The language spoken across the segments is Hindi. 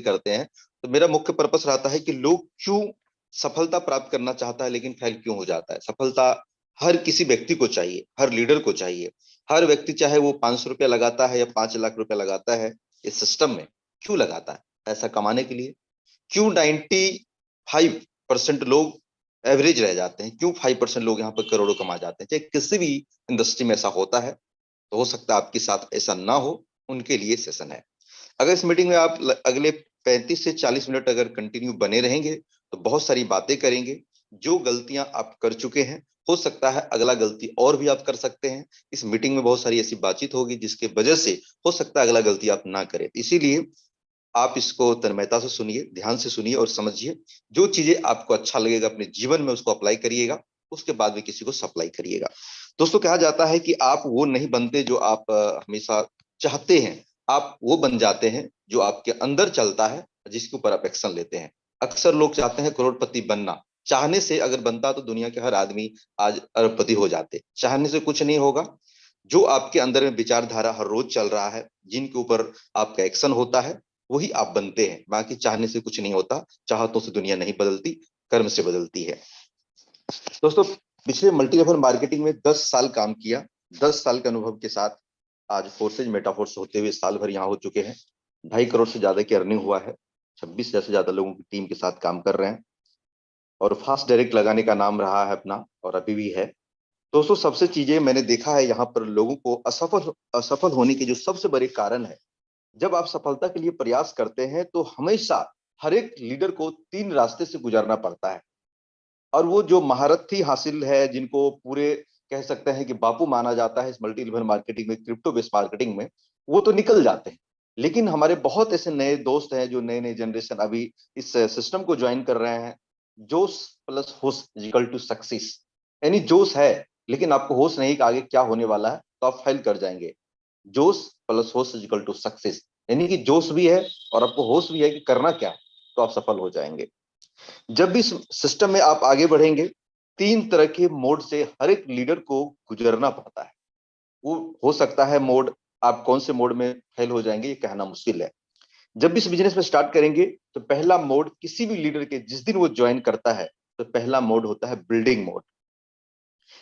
करते हैं, तो मेरा मुख्य पर्पस रहता है कि लोग क्यों सफलता प्राप्त करना चाहता है लेकिन फेल क्यों हो जाता है। सफलता हर किसी व्यक्ति को चाहिए, हर लीडर को चाहिए। हर व्यक्ति चाहे वो 500 रुपया लगाता है या 5 लाख रुपया लगाता है इस सिस्टम में, क्यों लगाता है? पैसा कमाने के लिए। क्यों 95% लोग एवरेज रह जाते हैं? क्यों 5% लोग यहाँ पर करोड़ों कमा जाते हैं? चाहे किसी भी इंडस्ट्री में ऐसा होता है, तो हो सकता है आपके साथ ऐसा ना हो, उनके लिए सेशन है। अगर इस मीटिंग में आप अगले 35 से 40 मिनट अगर कंटिन्यू बने रहेंगे तो बहुत सारी बातें करेंगे। जो गलतियां आप कर चुके हैं, हो सकता है अगला गलती और भी आप कर सकते हैं। इस मीटिंग में बहुत सारी ऐसी बातचीत होगी जिसके वजह से हो सकता है अगला गलती आप ना करें। इसीलिए आप इसको तन्मयता से सुनिए, ध्यान से सुनिए और समझिए। जो चीजें आपको अच्छा लगेगा अपने जीवन में उसको अप्लाई करिएगा, उसके बाद में किसी को सप्लाई करिएगा। दोस्तों, कहा जाता है कि आप वो नहीं बनते जो आप हमेशा चाहते हैं, आप वो बन जाते हैं जो आपके अंदर चलता है, जिसके ऊपर आप एक्शन लेते हैं। अक्सर लोग चाहते हैं करोड़पति बनना। चाहने से अगर बनता तो दुनिया के हर आदमी आज अरबपति हो जाते। चाहने से कुछ नहीं होगा। जो आपके अंदर में विचारधारा हर रोज चल रहा है, जिनके ऊपर आपका एक्शन होता है, वही आप बनते हैं। बाकी चाहने से कुछ नहीं होता। चाहतों से दुनिया नहीं बदलती, कर्म से बदलती है। दोस्तों, पिछले मल्टी लेवल मार्केटिंग में 10 साल काम किया। 10 साल के अनुभव के साथ आज फोर्सेज मेटाफोर्स होते हुए साल भर यहाँ हो चुके हैं। 2.5 करोड़ से ज्यादा की अर्निंग हुआ है। 26 से ज्यादा लोगों की टीम के साथ काम कर रहे हैं और फास्ट डायरेक्ट लगाने का नाम रहा है अपना, और अभी भी है। दोस्तों, सबसे चीजें मैंने देखा है यहाँ पर लोगों को असफल असफल होने के जो सबसे बड़े कारण है। जब आप सफलता के लिए प्रयास करते हैं तो हमेशा हर एक लीडर को 3 रास्ते से गुजरना पड़ता है। और वो जो महारथी हासिल है, जिनको पूरे कह सकते हैं कि बापू माना जाता है इस मल्टी लेवल मार्केटिंग में, क्रिप्टो बेस्ड मार्केटिंग में, वो तो निकल जाते हैं। लेकिन हमारे बहुत ऐसे नए दोस्त हैं जो नए नए जनरेशन अभी इस सिस्टम को ज्वाइन कर रहे हैं। जोश प्लस होश इक्वल टू सक्सेस। यानी जोश है, लेकिन आपको होश नहीं कि आगे क्या होने वाला है, तो आप फेल कर जाएंगे। जोश प्लस होश इक्वल टू सक्सेस, यानी कि जोश भी है और आपको होश भी है कि करना क्या है, तो आप सफल हो जाएंगे। जब भी इस सिस्टम में आप आगे बढ़ेंगे, 3 तरह के मोड से हर एक लीडर को गुजरना पड़ता है। वो हो सकता है मोड, आप कौन से मोड में फेल हो जाएंगे ये कहना मुश्किल है। जब भी इस बिजनेस में स्टार्ट करेंगे तो पहला मोड किसी भी लीडर के जिस दिन वो ज्वाइन करता है, तो पहला मोड होता है बिल्डिंग मोड।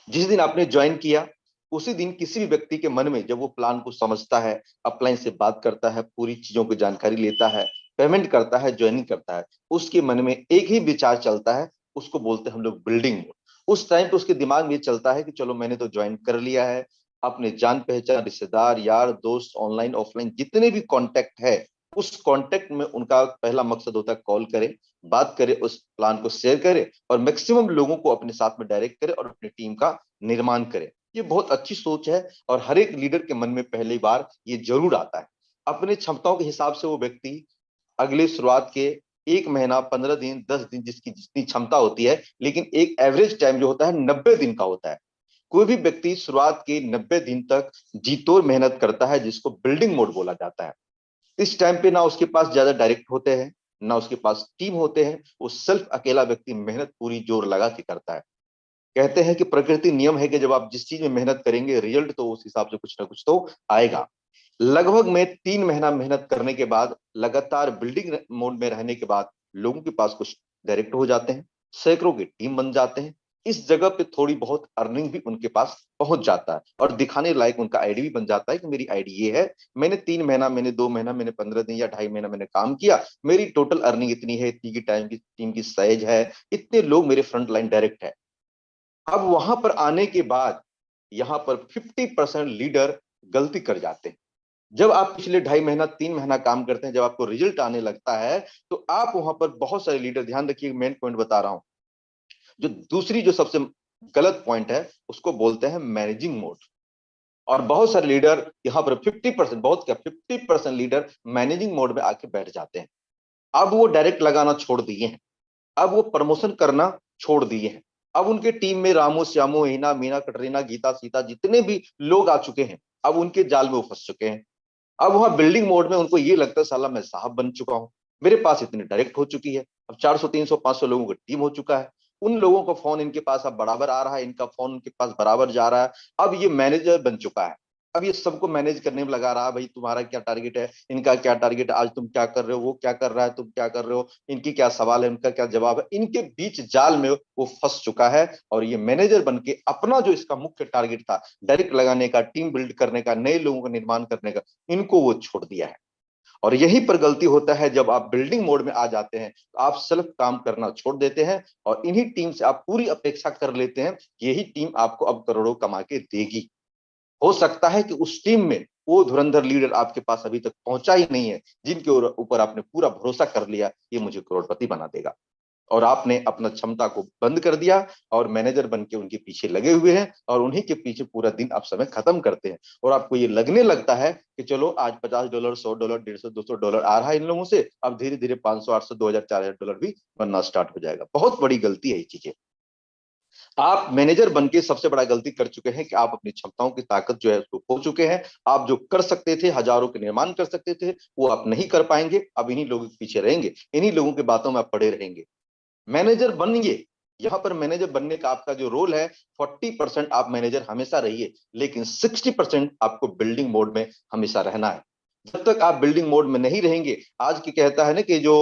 जिस दिन आपने ज्वाइन किया, उसी दिन किसी भी व्यक्ति के मन में जब वो प्लान को समझता है, अपलाइन से बात करता है, पूरी चीजों की जानकारी लेता है, पेमेंट करता है, ज्वाइनिंग करता है, उसके मन में एक ही विचार चलता है, उसको बोलते हैं हम लोग बिल्डिंग मोड। उस टाइम पे उसके दिमाग में चलता है कि चलो मैंने तो ज्वाइन कर लिया है। अपने जान पहचान, रिश्तेदार, यार दोस्त, ऑनलाइन ऑफलाइन जितने भी कॉन्टेक्ट है, उस कॉन्टेक्ट में उनका पहला मकसद होता है कॉल करे, बात करे, उस प्लान को शेयर करे और मैक्सिमम लोगों को अपने साथ में डायरेक्ट करे और अपनी टीम का निर्माण करे। ये बहुत अच्छी सोच है और हर एक लीडर के मन में पहली बार ये जरूर आता है। अपने क्षमताओं के हिसाब से वो व्यक्ति अगले शुरुआत के 1 महीना, 15 दिन, 10 दिन, जिसकी जितनी क्षमता होती है, लेकिन एक एवरेज टाइम जो होता है 90 दिन का होता है। कोई भी व्यक्ति शुरुआत के 90 दिन तक जी तोड़ मेहनत करता है, जिसको बिल्डिंग मोड बोला जाता है। इस टाइम पे ना उसके पास ज्यादा डायरेक्ट होते हैं, ना उसके पास टीम होते हैं। वो सिर्फ अकेला व्यक्ति मेहनत पूरी जोर लगा के करता है। कहते हैं कि प्रकृति नियम है कि जब आप जिस चीज में मेहनत करेंगे, रिजल्ट तो उस हिसाब से कुछ ना कुछ तो आएगा। लगभग में 3 महीना मेहनत करने के बाद, लगातार बिल्डिंग मोड में रहने के बाद, लोगों के पास कुछ डायरेक्ट हो जाते हैं, सैकड़ों की टीम बन जाते हैं। इस जगह पे थोड़ी बहुत अर्निंग भी उनके पास पहुंच जाता है और दिखाने लायक उनका आईडी भी बन जाता है कि मेरी आईडी ये है, मैंने 3 महीना, मैंने 2 महीना, मैंने 15 दिन या 2.5 महीना मैंने काम किया, मेरी टोटल अर्निंग इतनी है, इतनी की टाइम की टीम की साइज है, इतने लोग मेरे फ्रंट लाइन डायरेक्ट है। अब वहां पर आने के बाद यहां पर 50% लीडर गलती कर जाते हैं। जब आप पिछले 2.5 महीना, 3 महीना काम करते हैं, जब आपको रिजल्ट आने लगता है, तो आप वहां पर बहुत सारे लीडर, ध्यान रखिए मेन पॉइंट बता रहा हूं, जो दूसरी जो सबसे गलत पॉइंट है उसको बोलते हैं मैनेजिंग मोड। और बहुत सारे लीडर यहाँ पर 50%, बहुत क्या 50% लीडर मैनेजिंग मोड में आके बैठ जाते हैं। अब वो डायरेक्ट लगाना छोड़ दिए हैं, अब वो प्रमोशन करना छोड़ दिए हैं। अब उनके टीम में रामू, श्यामू, हीना, मीना, कटरीना, गीता, सीता जितने भी लोग आ चुके हैं, अब उनके जाल में वो फंस चुके हैं। अब वहां बिल्डिंग मोड में उनको ये लगता है साला मैं साहब बन चुका हूं, मेरे पास इतनी डायरेक्ट हो चुकी है, अब 400, 300, 500 लोगों का टीम हो चुका है। उन लोगों का फोन इनके पास अब बराबर आ रहा है, इनका फोन उनके पास बराबर जा रहा है। अब ये मैनेजर बन चुका है। अब ये सबको मैनेज करने में लगा रहा, भाई तुम्हारा क्या टारगेट है, इनका क्या टारगेट है, आज तुम क्या कर रहे हो, वो क्या कर रहा है, तुम क्या कर रहे हो, इनकी क्या सवाल है, उनका क्या जवाब है, इनके बीच जाल में वो फंस चुका है। और ये मैनेजर बन के अपना जो इसका मुख्य टारगेट था, डायरेक्ट लगाने का, टीम बिल्ड करने का, नए लोगों का निर्माण करने का, इनको वो छोड़ दिया है। और यहीं पर गलती होता है, जब आप बिल्डिंग मोड में आ जाते हैं तो आप सेल्फ काम करना छोड़ देते हैं और इन्हीं टीम से आप पूरी अपेक्षा कर लेते हैं यही टीम आपको अब करोड़ों कमा के देगी। हो सकता है कि उस टीम में वो धुरंधर लीडर आपके पास अभी तक पहुंचा ही नहीं है, जिनके ऊपर आपने पूरा भरोसा कर लिया ये मुझे करोड़पति बना देगा, और आपने अपना क्षमता को बंद कर दिया और मैनेजर बन के उनके पीछे लगे हुए हैं और उन्हीं के पीछे पूरा दिन आप समय खत्म करते हैं। और आपको ये लगने लगता है कि चलो आज $50, $100, 150, $200 आ रहा है इन लोगों से, अब धीरे धीरे 500, 800, 2000, $4000 भी बनना स्टार्ट हो जाएगा। बहुत बड़ी गलती है ये चीजें। आप मैनेजर बन के सबसे बड़ा गलती कर चुके हैं कि आप अपनी क्षमताओं की ताकत जो है उसको खो चुके हैं। आप जो कर सकते थे, हजारों के निर्माण कर सकते थे, वो आप नहीं कर पाएंगे। अब इन्हीं लोगों के पीछे रहेंगे, इन्हीं लोगों की बातों में आप पड़े रहेंगे। मैनेजर बनिए, यहां पर मैनेजर बनने का आपका जो रोल है, 40% आप मैनेजर हमेशा रहिए, लेकिन 60% आपको बिल्डिंग मोड में हमेशा रहना है। जब तक आप बिल्डिंग मोड में नहीं रहेंगे, आज की कहता है ना कि जो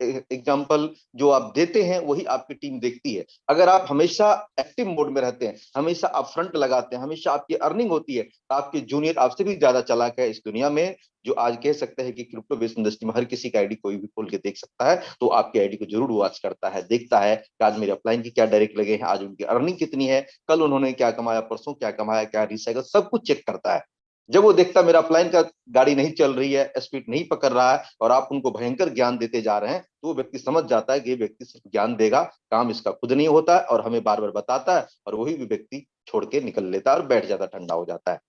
एग्जाम्पल जो आप देते हैं वही आपकी टीम देखती है। अगर आप हमेशा एक्टिव मोड में रहते हैं, हमेशा आप फ्रंट लगाते हैं, हमेशा आपकी अर्निंग होती है, तो आपके जूनियर आपसे भी ज्यादा चालाक है इस दुनिया में। जो आज कह सकते हैं कि क्रिप्टो बेस्ड इंडस्ट्री में हर किसी का आईडी कोई भी खोल के देख सकता है, तो आपकी आईडी को जरूर वॉच करता है, देखता है कि आज मेरे अपलाइन की क्या डायरेक्ट लगे हैं, आज उनकी अर्निंग कितनी है, कल उन्होंने क्या कमाया, परसों क्या कमाया, क्या रिसाइकल, सब कुछ चेक करता है। जब वो देखता मेरा अपलाइन का गाड़ी नहीं चल रही है, स्पीड नहीं पकड़ रहा है और आप उनको भयंकर ज्ञान देते जा रहे हैं, तो वो व्यक्ति समझ जाता है कि ये व्यक्ति सिर्फ ज्ञान देगा, काम इसका खुद नहीं होता है, और हमें बार बार बताता है, और वही भी व्यक्ति छोड़ के निकल लेता है और बैठ जाता, ठंडा हो जाता है।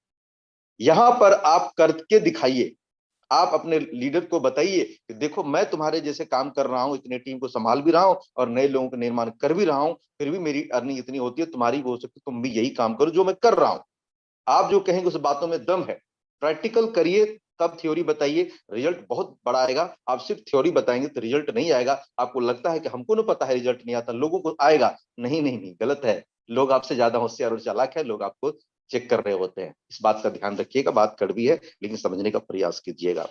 यहां पर आप करके दिखाइए, आप अपने लीडर को बताइए कि देखो मैं तुम्हारे जैसे काम कर रहा हूं, इतने टीम को संभाल भी रहा हूं और नए लोगों का निर्माण कर भी रहा हूं, फिर भी मेरी अर्निंग इतनी होती है, तुम्हारी भी हो सकती है, तुम भी यही काम करो जो मैं कर रहा हूं। आप जो कहेंगे उस बातों में दम है, प्रैक्टिकल करिए, तब थ्योरी बताइए, रिजल्ट बहुत बड़ा आएगा। आप सिर्फ थ्योरी बताएंगे तो रिजल्ट नहीं आएगा। आपको लगता है कि हमको ना पता है, रिजल्ट नहीं आता, लोगों को आएगा। नहीं नहीं नहीं, गलत है। लोग आपसे ज्यादा होशियार और चालाक है, लोग आपको चेक कर रहे होते हैं। इस बात का ध्यान रखिएगा, बात कड़वी है लेकिन समझने का प्रयास कीजिएगा।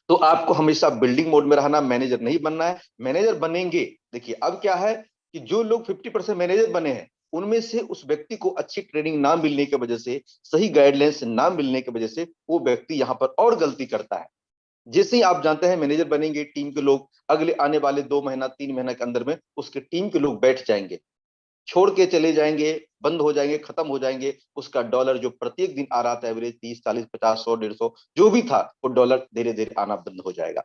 तो आपको हमेशा बिल्डिंग मोड में रहना, मैनेजर नहीं बनना है। मैनेजर बनेंगे, देखिए अब क्या है कि जो लोग 50% मैनेजर बने हैं, उनमें से उस व्यक्ति को अच्छी ट्रेनिंग ना मिलने की वजह से, सही गाइडलाइंस ना मिलने की वजह से, वो व्यक्ति यहां पर और गलती करता है। जैसे ही आप जानते हैं मैनेजर बनेंगे, टीम के लोग अगले आने वाले 2 महीना 3 महीना के अंदर में उसके टीम के लोग बैठ जाएंगे, छोड़ के चले जाएंगे, बंद हो जाएंगे, खत्म हो जाएंगे। उसका डॉलर जो प्रत्येक दिन आ रहा था एवरेज 30, 40, 50, 100, 150 जो भी था, वो डॉलर धीरे धीरे आना बंद हो जाएगा।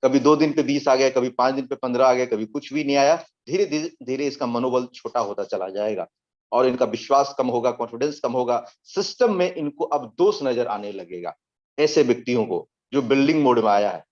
कभी 2 दिन पे 20 आ गया, कभी 5 दिन पे 15 आ गया, कभी कुछ भी नहीं आया। धीरे धीरे धीरे इसका मनोबल छोटा होता चला जाएगा और इनका विश्वास कम होगा, कॉन्फिडेंस कम होगा। सिस्टम में इनको अब दोष नजर आने लगेगा, ऐसे व्यक्तियों को जो बिल्डिंग मोड में आया है।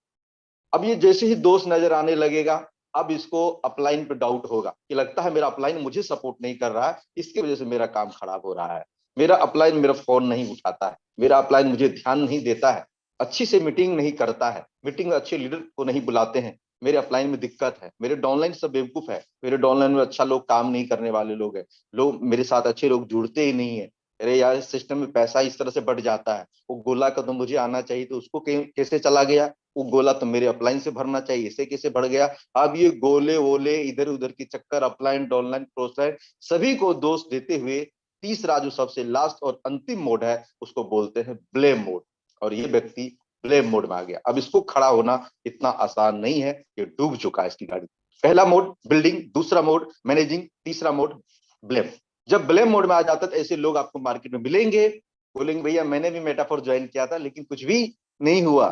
अब ये जैसे ही दोष नजर आने लगेगा, अब इसको अपलाइन पे डाउट होगा कि लगता है मेरा अपलाइन मुझे सपोर्ट नहीं कर रहा है, इसकी वजह से मेरा काम खराब हो रहा है। मेरा अपलाइन मेरा फोन नहीं उठाता है, मेरा अपलाइन मुझे ध्यान नहीं देता है, अच्छी से मीटिंग नहीं करता है, मीटिंग में अच्छे लीडर को नहीं बुलाते हैं। मेरे अपलाइन में दिक्कत है, मेरे डाउनलाइन सब बेवकूफ है, मेरे डाउनलाइन में अच्छा लोग काम नहीं करने वाले लोग हैं, लोग मेरे साथ अच्छे लोग जुड़ते ही नहीं है। अरे यार, इस सिस्टम में पैसा इस तरह से बढ़ जाता है, वो गोला का तो मुझे आना चाहिए, तो उसको कैसे चला गया, वो गोला तो मेरे अपलाइन से भरना चाहिए, इसे कैसे बढ़ गया। अब ये गोले वोले इधर उधर की चक्कर, अपलाइन डाउनलाइन क्रॉसलाइन, सभी को दोष देते हुए तीसरा जो सबसे लास्ट और अंतिम मोड है उसको बोलते हैं ब्लेम मोड। और ये व्यक्ति ब्लेम मोड में आ गया। अब इसको खड़ा होना इतना आसान नहीं है, ये डूब चुका है इसकी गाड़ी। पहला मोड बिल्डिंग, दूसरा मोड मैनेजिंग, तीसरा मोड ब्लेम। जब ब्लेम मोड में आ जाता है तो ऐसे लोग आपको मार्केट में मिलेंगे, बोलेंगे भैया मैंने भी मेटाफोर ज्वाइन किया था लेकिन कुछ भी नहीं हुआ।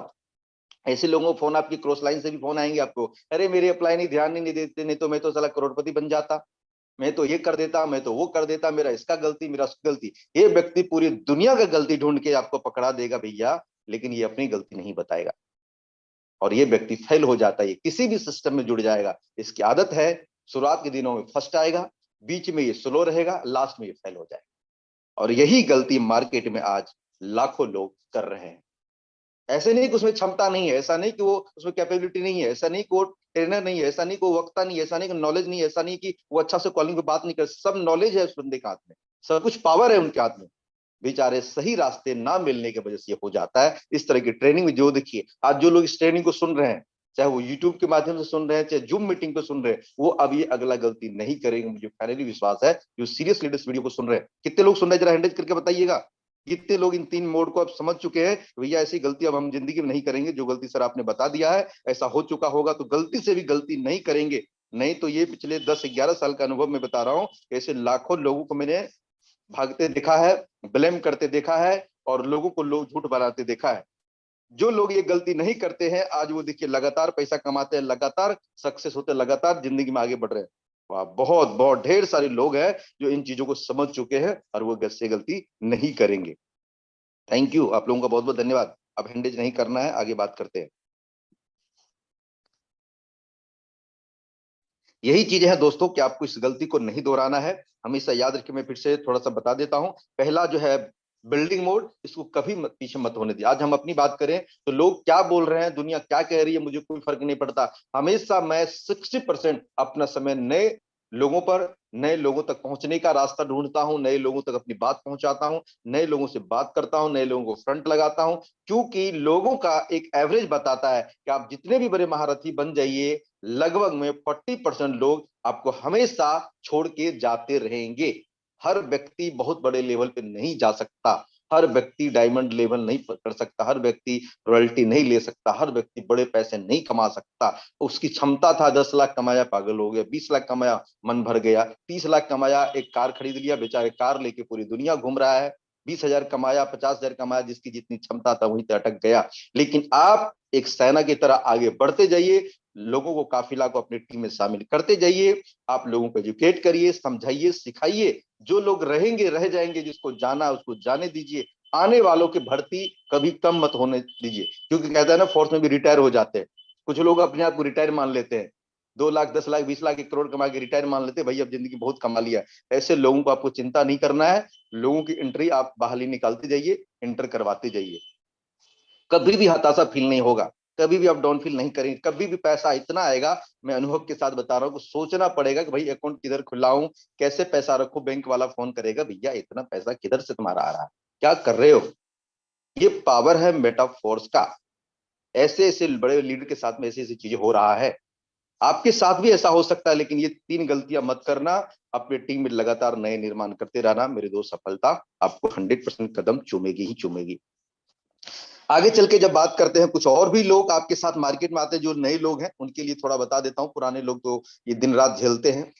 ऐसे लोगों को फोन, आपकी क्रॉस लाइन से भी फोन आएंगे आपको, अरे मेरे अप्लाई नहीं, ध्यान नहीं देते, नहीं तो मैं तो साला करोड़पति बन जाता, मैं तो ये कर देता, मैं तो वो कर देता, मेरा इसका गलती, मेरा उसकी गलती। ये व्यक्ति पूरी दुनिया का गलती ढूंढ के आपको पकड़ा देगा भैया, लेकिन ये अपनी गलती नहीं बताएगा। और ये व्यक्ति फेल हो जाता है, ये किसी भी सिस्टम में जुड़ जाएगा। इसकी आदत है, शुरुआत के दिनों में फर्स्ट आएगा, बीच में ये स्लो रहेगा, लास्ट में ये फेल हो जाएगा। और यही गलती मार्केट में आज लाखों लोग कर रहे हैं। ऐसे नहीं कि उसमें क्षमता नहीं है, ऐसा नहीं कि वो उसमें कैपेबिलिटी नहीं है, ऐसा नहीं कि वो ट्रेनर नहीं है, ऐसा नहीं कि वो वक्ता नहीं है, ऐसा नहीं कि नॉलेज नहीं है, ऐसा नहीं कि वो अच्छा से कॉलिंग पे बात नहीं कर, सब नॉलेज है उस बंदे के हाथ में, सब कुछ पावर है उनके हाथ में। बेचारे सही रास्ते ना मिलने की वजह से ये हो जाता है। इस तरह की ट्रेनिंग में जो देखिए आज जो लोग इस ट्रेनिंग को सुन रहे हैं, चाहे वो यूट्यूब के माध्यम से सुन रहे हैं, चाहे जूम मीटिंग पे सुन रहे हैं, वो अब ये अगला गलती नहीं करेंगे। मुझे फाइनली विश्वास है जो सीरियसली इस वीडियो को सुन रहे हैं। कितने लोग सुन रहे हैं जरा हैंडल करके बताइएगा। कितने लोग इन 3 मोड को अब समझ चुके हैं, भैया ऐसी गलती अब हम जिंदगी में नहीं करेंगे। जो गलती सर आपने बता दिया है ऐसा हो चुका होगा, तो गलती से भी गलती नहीं करेंगे। नहीं तो ये पिछले 10-11 साल का अनुभव मैं बता रहा हूं, ऐसे लाखों लोगों को मैंने भागते देखा है, ब्लेम करते देखा है, और लोगों को लोग झूठ बनाते देखा है। जो लोग ये गलती नहीं करते हैं आज वो देखिए लगातार पैसा कमाते हैं, लगातार सक्सेस होते हैं, लगातार जिंदगी में आगे बढ़ रहे हैं। वाह, बहुत बहुत ढेर सारे लोग हैं जो इन चीजों को समझ चुके हैं और वो से गलती नहीं करेंगे। थैंक यू, आप लोगों का बहुत बहुत धन्यवाद। अब हैंडेज नहीं करना है, आगे बात करते हैं। यही चीजें हैं दोस्तों कि आपको इस गलती को नहीं दोहराना है। हमेशा याद रखिए, मैं फिर से थोड़ा सा बता देता हूं। पहला जो है बिल्डिंग मोड, इसको कभी पीछे मत होने दिया। आज हम अपनी बात करें तो लोग क्या बोल रहे हैं, दुनिया क्या कह रही है, मुझे कोई फर्क नहीं पड़ता। हमेशा मैं 60% अपना समय नए लोगों पर, नए लोगों तक पहुंचने का रास्ता ढूंढता हूं, नए लोगों तक अपनी बात पहुंचाता हूं, नए लोगों से बात करता हूं, नए लोगों को फ्रंट लगाता हूं। क्योंकि लोगों का एक एवरेज बताता है कि आप जितने भी बड़े महारथी बन जाइए, लगभग में 40% लोग आपको हमेशा छोड़ के जाते रहेंगे। हर व्यक्ति बहुत बड़े लेवल पे नहीं जा सकता, हर व्यक्ति डायमंड लेवल नहीं कर सकता, हर व्यक्ति रॉयल्टी नहीं ले सकता, हर व्यक्ति बड़े पैसे नहीं कमा सकता। उसकी क्षमता था 10 लाख कमाया पागल हो गया, 20 लाख कमाया मन भर गया, 30 लाख कमाया एक कार खरीद लिया, बेचारे कार लेके पूरी दुनिया घूम रहा है। 20,000 कमाया, 50,000 कमाया, जिसकी जितनी क्षमता था वहीं पे अटक गया। लेकिन आप एक सेना की तरह आगे बढ़ते जाइए, लोगों को, काफिला को अपनी टीम में शामिल करते जाइए। आप लोगों को एजुकेट करिए, समझाइए, सिखाइए। जो लोग रहेंगे रह जाएंगे, जिसको जाना है उसको जाने दीजिए। आने वालों की भर्ती कभी कम मत होने दीजिए, क्योंकि कहता है ना फोर्स में भी रिटायर हो जाते हैं। कुछ लोग अपने आप को रिटायर मान लेते हैं, 2 लाख, 10 लाख, 20 लाख, 1 करोड़ कमा के रिटायर मान लेते हैं, भाई अब जिंदगी बहुत कमा लिया। ऐसे लोगों को आपको चिंता नहीं करना है। लोगों की एंट्री आप बहाली निकालते जाइए, एंटर करवाते जाइए। कभी भी हताशा फील नहीं होगा, कभी भी आप डाउन फील नहीं करेंगे। कभी भी पैसा इतना आएगा, मैं अनुभव के साथ बता रहा हूँ, सोचना पड़ेगा कि भाई अकाउंट किधर खुलाऊं, कैसे पैसा रखूं। बैंक वाला फोन करेगा, भैया इतना पैसा किधर से तुम्हारा आ रहा है, क्या कर रहे हो। ये पावर है मेटाफोर्स का। ऐसे ऐसे बड़े लीडर के साथ में ऐसी ऐसी चीजें हो रहा है, आपके साथ भी ऐसा हो सकता है। लेकिन ये 3 गलतियां मत करना। अपनी टीम में लगातार नए निर्माण करते रहना, मेरे दोस्त, सफलता आपको 100% कदम चूमेगी ही चूमेगी। आगे चल के जब बात करते हैं, कुछ और भी लोग आपके साथ मार्केट में आते हैं, जो नए लोग हैं उनके लिए थोड़ा बता देता हूं। पुराने लोग तो ये दिन रात झेलते हैं।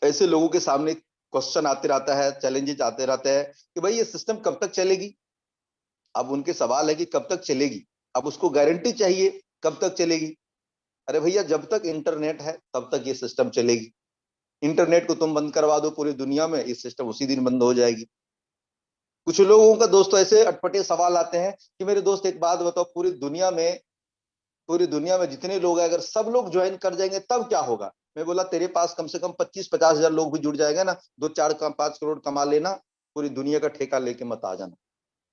ऐसे लोगों के सामने क्वेश्चन आते रहता है, चैलेंजेस आते रहते हैं कि भाई ये सिस्टम कब तक चलेगी। अब उनके सवाल है कि कब तक चलेगी। अब उसको गारंटी चाहिए कब तक चलेगी। अरे भैया, जब तक इंटरनेट है तब तक ये सिस्टम चलेगी। इंटरनेट को तुम बंद करवा दो पूरी दुनिया में, ये सिस्टम उसी दिन बंद हो जाएगी। कुछ लोगों का दोस्तों ऐसे अटपटे सवाल आते हैं कि मेरे दोस्त एक बात बताओ, पूरी दुनिया में जितने लोग हैं, अगर सब लोग ज्वाइन कर जाएंगे तब क्या होगा। मैं बोला तेरे पास कम से कम 25-50 हजार लोग भी जुड़ जाएंगे ना, 2-4-5 करोड़ कमा लेना, पूरी दुनिया का ठेका लेके मत आ जाना।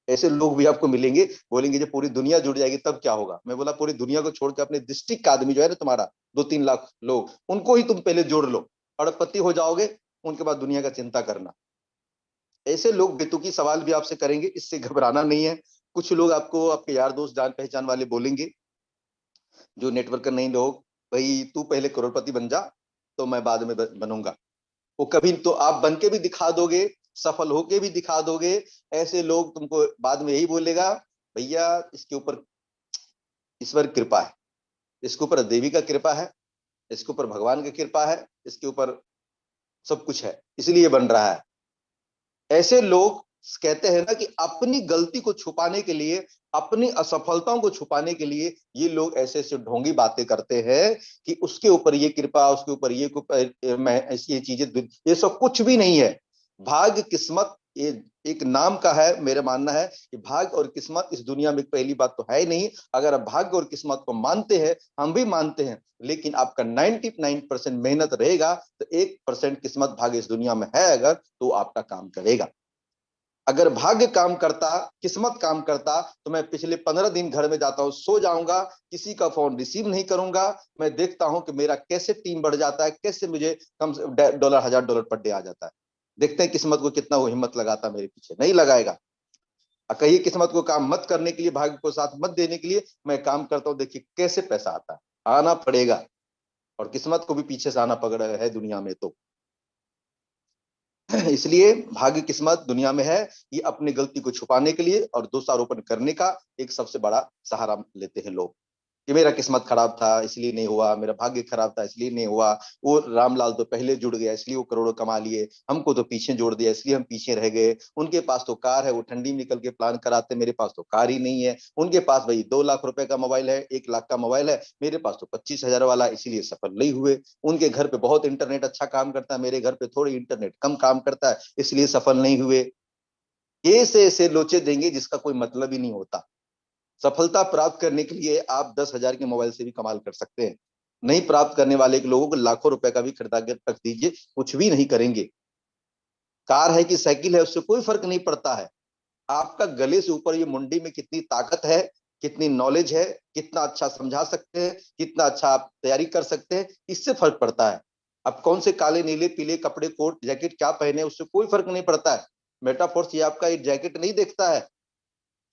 ऐसे लोग भी आपको मिलेंगे, बोलेंगे जब पूरी दुनिया जुड़ जाएगी तब क्या होगा। मैं बोला पूरी दुनिया को छोड़ के अपने डिस्ट्रिक्ट का आदमी जो है ना, तुम्हारा 2-3 लाख लोग, उनको ही तुम पहले जोड़ लो, अड़पति हो जाओगे, उनके बाद दुनिया का चिंता करना। ऐसे लोग बेतुकी सवाल भी आपसे करेंगे, इससे घबराना नहीं है। कुछ लोग आपको, आपके यार दोस्त जान पहचान वाले बोलेंगे, जो नेटवर्कर नहीं लोग, भाई तू पहले करोड़पति बन जा, तो मैं बाद में बनूंगा। वो कभी तो आप बन के भी दिखा दोगे, सफल होके भी दिखा दोगे। ऐसे लोग तुमको बाद में यही बोलेगा, भैया इसके ऊपर ईश्वर कृपा है, इसके ऊपर देवी का कृपा है, इसके ऊपर भगवान की कृपा है, इसके ऊपर सब कुछ है, इसलिए बन रहा है। ऐसे लोग कहते हैं ना कि अपनी गलती को छुपाने के लिए, अपनी असफलताओं को छुपाने के लिए, ये लोग ऐसे ऐसे ढोंगी बातें करते हैं कि उसके ऊपर ये कृपा, उसके ऊपर ये मैं ऐसी ये चीजें, ये सब कुछ भी नहीं है। भाग्य किस्मत ये एक नाम का है। मेरा मानना है कि भाग्य और किस्मत इस दुनिया में पहली बात तो है ही नहीं। अगर आप भाग्य और किस्मत को मानते हैं, हम भी मानते हैं, लेकिन आपका 99% मेहनत रहेगा, तो 1% किस्मत भाग्य इस दुनिया में है अगर, तो आपका काम करेगा। अगर भाग्य काम करता, किस्मत काम करता, तो मैं पिछले 15 दिन घर में जाता हूं, सो जाऊंगा, किसी का फोन रिसीव नहीं करूंगा। मैं देखता हूं कि मेरा कैसे टीम बढ़ जाता है, कैसे मुझे कम $1,000 $1,000 पर डे आ जाता है। देखते हैं किस्मत को कितना वो हिम्मत लगाता मेरे पीछे, नहीं लगाएगा। और कहिए किस्मत को काम मत करने के लिए, भाग्य को साथ मत देने के लिए, मैं काम करता हूं, देखिए कैसे पैसा आता है, आना पड़ेगा। और किस्मत को भी पीछे से आना पड़ रहा है दुनिया में तो। इसलिए भाग्य किस्मत दुनिया में है, ये अपनी गलती को छुपाने के लिए और दोषारोपण करने का एक सबसे बड़ा सहारा लेते हैं लोग, कि मेरा किस्मत खराब था इसलिए नहीं हुआ, मेरा भाग्य खराब था इसलिए नहीं हुआ, वो रामलाल तो पहले जुड़ गया इसलिए वो करोड़ों कमा लिए, हमको तो पीछे जोड़ दिया इसलिए हम पीछे रह गए, उनके पास तो कार है वो ठंडी में निकल के प्लान कराते, मेरे पास तो कार ही नहीं है, उनके पास भाई 2 लाख रुपए का मोबाइल है, 1 लाख का मोबाइल है, मेरे पास तो 25,000 वाला, इसीलिए सफल नहीं हुए। उनके घर पे बहुत इंटरनेट अच्छा काम करता है, मेरे घर पे थोड़ी इंटरनेट कम काम करता है, इसलिए सफल नहीं हुए। ऐसे ऐसे लोचे देंगे जिसका कोई मतलब ही नहीं होता। सफलता प्राप्त करने के लिए आप 10,000 के मोबाइल से भी कमाल कर सकते हैं, नहीं प्राप्त करने वाले के लोगों को लाखों रुपए का भी खरीदा के रख दीजिए, कुछ भी नहीं करेंगे। कार है कि साइकिल है उससे कोई फर्क नहीं पड़ता है, आपका गले से ऊपर ये मुंडी में कितनी ताकत है, कितनी नॉलेज है, कितना अच्छा समझा सकते हैं, कितना अच्छा आप तैयारी कर सकते हैं, इससे फर्क पड़ता है। अब कौन से काले नीले पीले कपड़े कोट जैकेट क्या पहने उससे कोई फर्क नहीं पड़ता है। मेटाफोर्स ये आपका ये जैकेट नहीं देखता है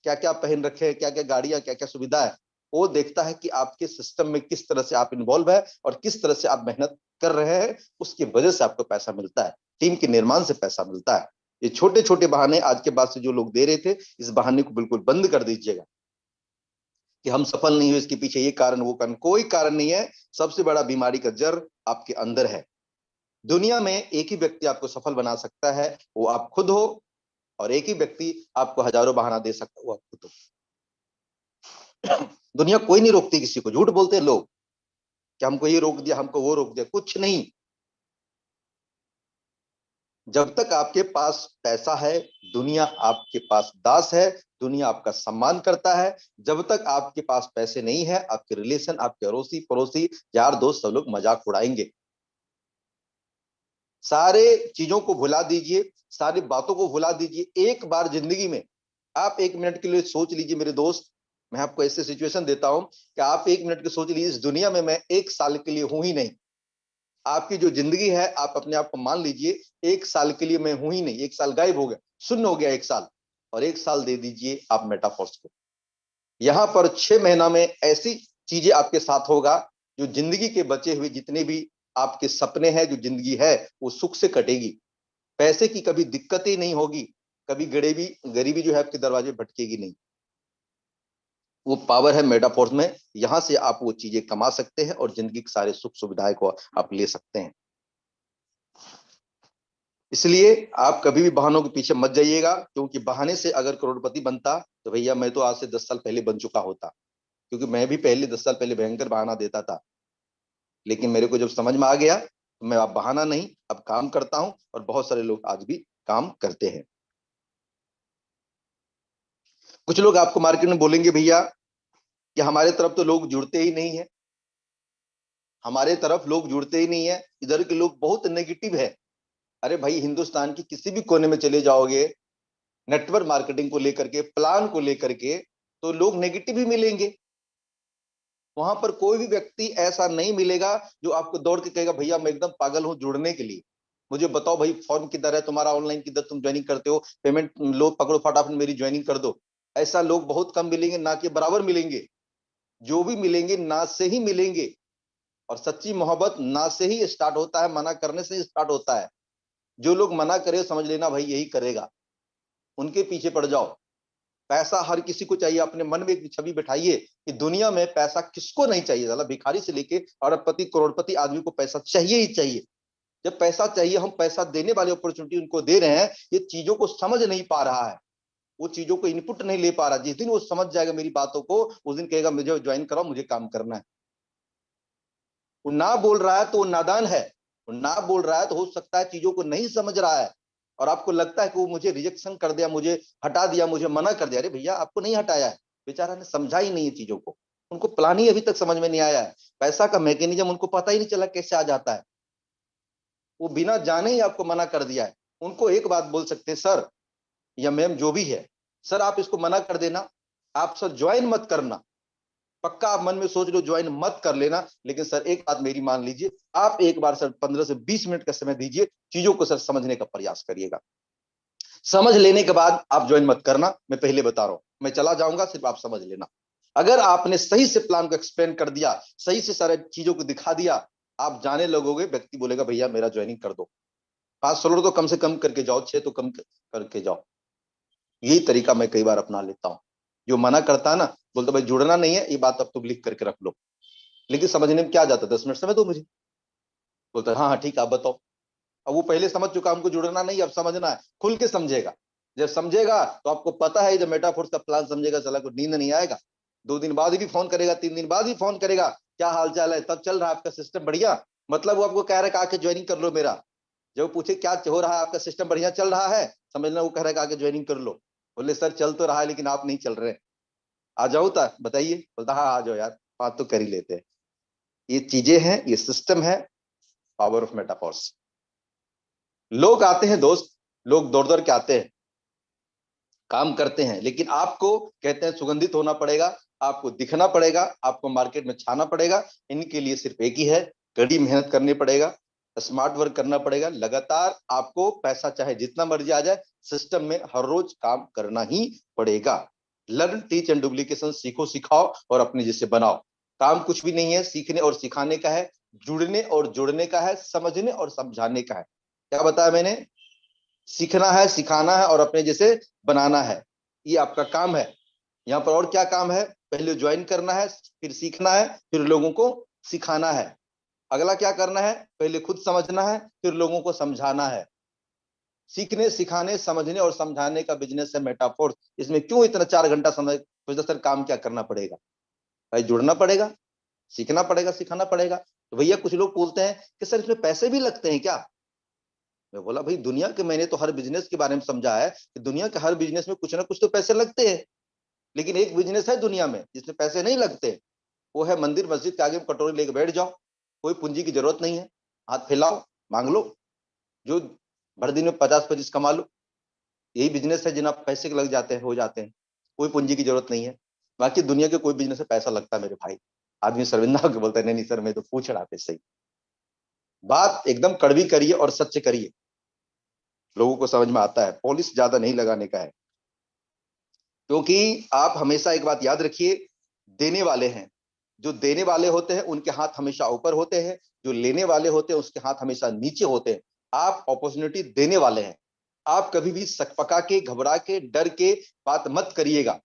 क्या क्या पहन रखे हैं, क्या क्या गाड़ियां, क्या क्या सुविधा है, वो देखता है कि आपके सिस्टम में किस तरह से आप इन्वॉल्व है और किस तरह से आप मेहनत कर रहे हैं, उसकी वजह से आपको पैसा मिलता है, टीम के निर्माण से पैसा मिलता है। ये छोटे छोटे बहाने आज के बाद से जो लोग दे रहे थे, इस बहाने को बिल्कुल बंद कर दीजिएगा कि हम सफल नहीं हुए इसके पीछे ये कारण वो कारण, कोई कारण नहीं है। सबसे बड़ा बीमारी का जड़ आपके अंदर है। दुनिया में एक ही व्यक्ति आपको सफल बना सकता है, वो आप खुद हो, और एक ही व्यक्ति आपको हजारों बहाना दे सकता है, वो आप खुद हो। दुनिया कोई नहीं रोकती किसी को, झूठ बोलते हैं लोग कि हमको ये रोक दिया हमको वो रोक दिया, कुछ नहीं। जब तक आपके पास पैसा है, दुनिया आपके पास दास है, दुनिया आपका सम्मान करता है। जब तक आपके पास पैसे नहीं है, आपके रिलेशन, आपके अड़ोसी पड़ोसी यार दोस्त सब लोग मजाक उड़ाएंगे। सारे चीजों को भुला दीजिए, सारी बातों को भुला दीजिए। एक बार जिंदगी में आप 1 मिनट के लिए सोच लीजिए मेरे दोस्त, मैं आपको ऐसे सिचुएशन देता हूं कि आप 1 मिनट के सोच लीजिए, इस दुनिया में मैं 1 साल के लिए हूं ही नहीं। आपकी जो जिंदगी है आप अपने आप को मान लीजिए 1 साल के लिए मैं हूं ही नहीं, 1 साल गायब हो गया, शून्य हो गया 1 साल। और 1 साल दे दीजिए आप मेटाफोर्स को, यहां पर 6 महीना में ऐसी चीजें आपके साथ होगा जो जिंदगी के बचे हुए जितने भी आपके सपने हैं, जो जिंदगी है वो सुख से कटेगी। पैसे की कभी दिक्कत ही नहीं होगी, कभी गरीबी गरीबी जो है आपके दरवाजे भटकेगी नहीं। वो पावर है मेटाफोर्स में, यहां से आप वो चीजें कमा सकते हैं और जिंदगी के सारे सुख सुविधाएं को आप ले सकते हैं। इसलिए आप कभी भी बहानों के पीछे मत जाइएगा, क्योंकि बहाने से अगर करोड़पति बनता तो भैया मैं तो आज से 10 साल पहले बन चुका होता, क्योंकि मैं भी पहले 10 साल पहले भयंकर बहाना देता था। लेकिन मेरे को जब समझ में आ गया तो मैं अब बहाना नहीं, अब काम करता हूं, और बहुत सारे लोग आज भी काम करते हैं। कुछ लोग आपको मार्केट में बोलेंगे भैया कि हमारे तरफ तो लोग जुड़ते ही नहीं है, हमारे तरफ लोग जुड़ते ही नहीं है, इधर के लोग बहुत नेगेटिव है। अरे भाई हिंदुस्तान की किसी भी कोने में चले जाओगे, नेटवर्क मार्केटिंग को लेकर के, प्लान को लेकर के, तो लोग नेगेटिव ही मिलेंगे। वहां पर कोई भी व्यक्ति ऐसा नहीं मिलेगा जो आपको दौड़ के कहेगा भैया मैं एकदम पागल हूं जुड़ने के लिए, मुझे बताओ भाई फॉर्म किधर है तुम्हारा, ऑनलाइन किधर तुम ज्वाइनिंग करते हो, पेमेंट लो पकड़ो फटाफट मेरी ज्वाइनिंग कर दो। ऐसा लोग बहुत कम मिलेंगे, ना के बराबर मिलेंगे। जो भी मिलेंगे ना से ही मिलेंगे। और सच्ची मोहब्बत ना से ही स्टार्ट होता है, मना करने से ही स्टार्ट होता है। जो लोग मना करे समझ लेना भाई यही करेगा, उनके पीछे पड़ जाओ। पैसा हर किसी को चाहिए, अपने मन में एक छवि बैठाइए कि दुनिया में पैसा किसको नहीं चाहिए, साला भिखारी से लेके अरबपति करोड़पति आदमी को पैसा चाहिए ही चाहिए। जब पैसा चाहिए, हम पैसा देने वाली अपॉर्चुनिटी उनको दे रहे हैं, ये चीजों को समझ नहीं पा रहा है, वो चीजों को इनपुट नहीं ले पा रहा। जिस दिन वो समझ जाएगा मेरी बातों को, उस दिन कहेगा मुझे ज्वाइन कराओ, मुझे काम करना है। वो ना बोल रहा है तो वो नादान है, वो ना बोल रहा है तो हो सकता है चीजों को नहीं समझ रहा है, और आपको लगता है कि वो मुझे रिजेक्शन कर दिया, मुझे हटा दिया, मुझे मना कर दिया। अरे भैया आपको नहीं हटाया है, बेचारा ने समझा ही नहीं है चीजों को, उनको प्लान ही अभी तक समझ में नहीं आया है, पैसा का मैकेनिज्म उनको पता ही नहीं चला कैसे आ जाता है। वो बिना जाने ही आपको मना कर दिया है। उनको एक बात बोल सकते हैं सर या मैम जो भी है, सर आप इसको मना कर देना, आप सर ज्वाइन मत करना, पक्का आप मन में सोच लो ज्वाइन मत कर लेना, लेकिन सर एक बात मेरी मान लीजिए, आप एक बार सर 15 से 20 मिनट का समय दीजिए, चीजों को सर समझने का प्रयास करिएगा। समझ लेने के बाद आप ज्वाइन मत करना, मैं पहले बता रहा हूं, मैं चला जाऊंगा, सिर्फ आप समझ लेना। अगर आपने सही से प्लान को एक्सप्लेन कर दिया, सही से सारे चीजों को दिखा दिया, आप जाने लगोगे, व्यक्ति बोलेगा भैया मेरा ज्वाइनिंग कर दो, 5 16 तो कम से कम करके जाओ, 6 तो कम करके जाओ। यही तरीका मैं कई बार अपना लेता हूं। जो मना करता है ना, बोलता भाई जुड़ना नहीं है, ये बात अब तुम लिख करके रख लो, लेकिन समझने में क्या जाता है, 10 मिनट समय दो मुझे। बोलता हाँ हाँ ठीक है, आप बताओ। अब वो पहले समझ चुका, हमको जुड़ना नहीं, अब समझना है, खुल के समझेगा। जब समझेगा तो आपको पता है, जब मेटाफोर्स का प्लान समझेगा, साला को नींद नहीं आएगा। 2 दिन बाद भी फोन करेगा, 3 दिन बाद भी फोन करेगा, क्या हाल चाल है, तब चल रहा है आपका सिस्टम बढ़िया। मतलब वो आपको कह रहा है कि आके ज्वाइनिंग कर लो मेरा। जब वो पूछे क्या हो रहा है, आपका सिस्टम बढ़िया चल रहा है, समझना वो कह रहा है कि आके ज्वाइनिंग कर लो। बोले सर चल तो रहा है, लेकिन आप नहीं चल रहे, आ जाओ था बताइए। बोलता हाँ आ जाओ यार, बात तो कर ही लेते हैं। ये चीजें हैं, ये सिस्टम है, पावर ऑफ मेटाफोर्स। लोग आते हैं दोस्त, लोग दौड़ दौड़ के आते हैं, काम करते हैं, लेकिन आपको कहते हैं सुगंधित होना पड़ेगा, आपको दिखना पड़ेगा, आपको मार्केट में छाना पड़ेगा। इनके लिए सिर्फ एक ही है, कड़ी मेहनत करनी पड़ेगा, स्मार्ट वर्क करना पड़ेगा, लगातार आपको पैसा चाहे जितना मर्जी आ जाए, सिस्टम में हर रोज काम करना ही पड़ेगा। लर्न टीच एंड डुप्लीकेशन, सीखो सिखाओ और अपने जैसे बनाओ। काम कुछ भी नहीं है, सीखने और सिखाने का है, जुड़ने और जुड़ने का है, समझने और समझाने का है। क्या बताया मैंने? सीखना है, सिखाना है और अपने जैसे बनाना है, ये आपका काम है। यहाँ पर और क्या काम है? पहले ज्वाइन करना है, फिर सीखना है, फिर लोगों को सिखाना है। अगला क्या करना है? पहले खुद समझना है, फिर लोगों को समझाना है। सीखने सिखाने समझने और समझाने का बिजनेस है मेटाफोर। इसमें क्यों इतना 4 घंटा समय? तो सर काम क्या करना पड़ेगा? भाई जुड़ना पड़ेगा, सीखना पड़ेगा, सिखाना पड़ेगा। तो भैया कुछ लोग बोलते हैं कि सर इसमें पैसे भी लगते हैं क्या? मैं बोला भाई दुनिया के, मैंने तो हर बिजनेस के बारे में समझा है कि दुनिया के हर बिजनेस में कुछ ना कुछ तो पैसे लगते हैं, लेकिन एक बिजनेस है दुनिया में जिसमें पैसे नहीं लगते, वो है मंदिर मस्जिद के आगे में कटोरी लेके बैठ जाओ, कोई पूंजी की जरूरत नहीं है, हाथ फैलाओ, मांग लो, जो भर दिन में 50 25 कमा लो। यही बिजनेस है जिन्हें पैसे लग जाते हैं, हो जाते हैं, कोई पूंजी की जरूरत नहीं है। बाकी दुनिया के कोई बिजनेस में पैसा लगता है मेरे भाई। आदमी शर्मिंदा होकर बोलता है नहीं नहीं सर मैं तो पूछ रहा था, सही बात एकदम कड़वी करिए और सच्चे करिए, लोगों को समझ में आता है। पॉलिश ज्यादा नहीं लगाने का है, क्योंकि आप हमेशा एक बात याद रखिए, देने वाले हैं, जो देने वाले होते हैं उनके हाथ हमेशा ऊपर होते हैं, जो लेने वाले होते हैं उसके हाथ हमेशा नीचे होते हैं। आप अपॉर्चुनिटी देने वाले हैं। आप कभी भी सकपका के, घबरा के, डर के बात मत करिएगा।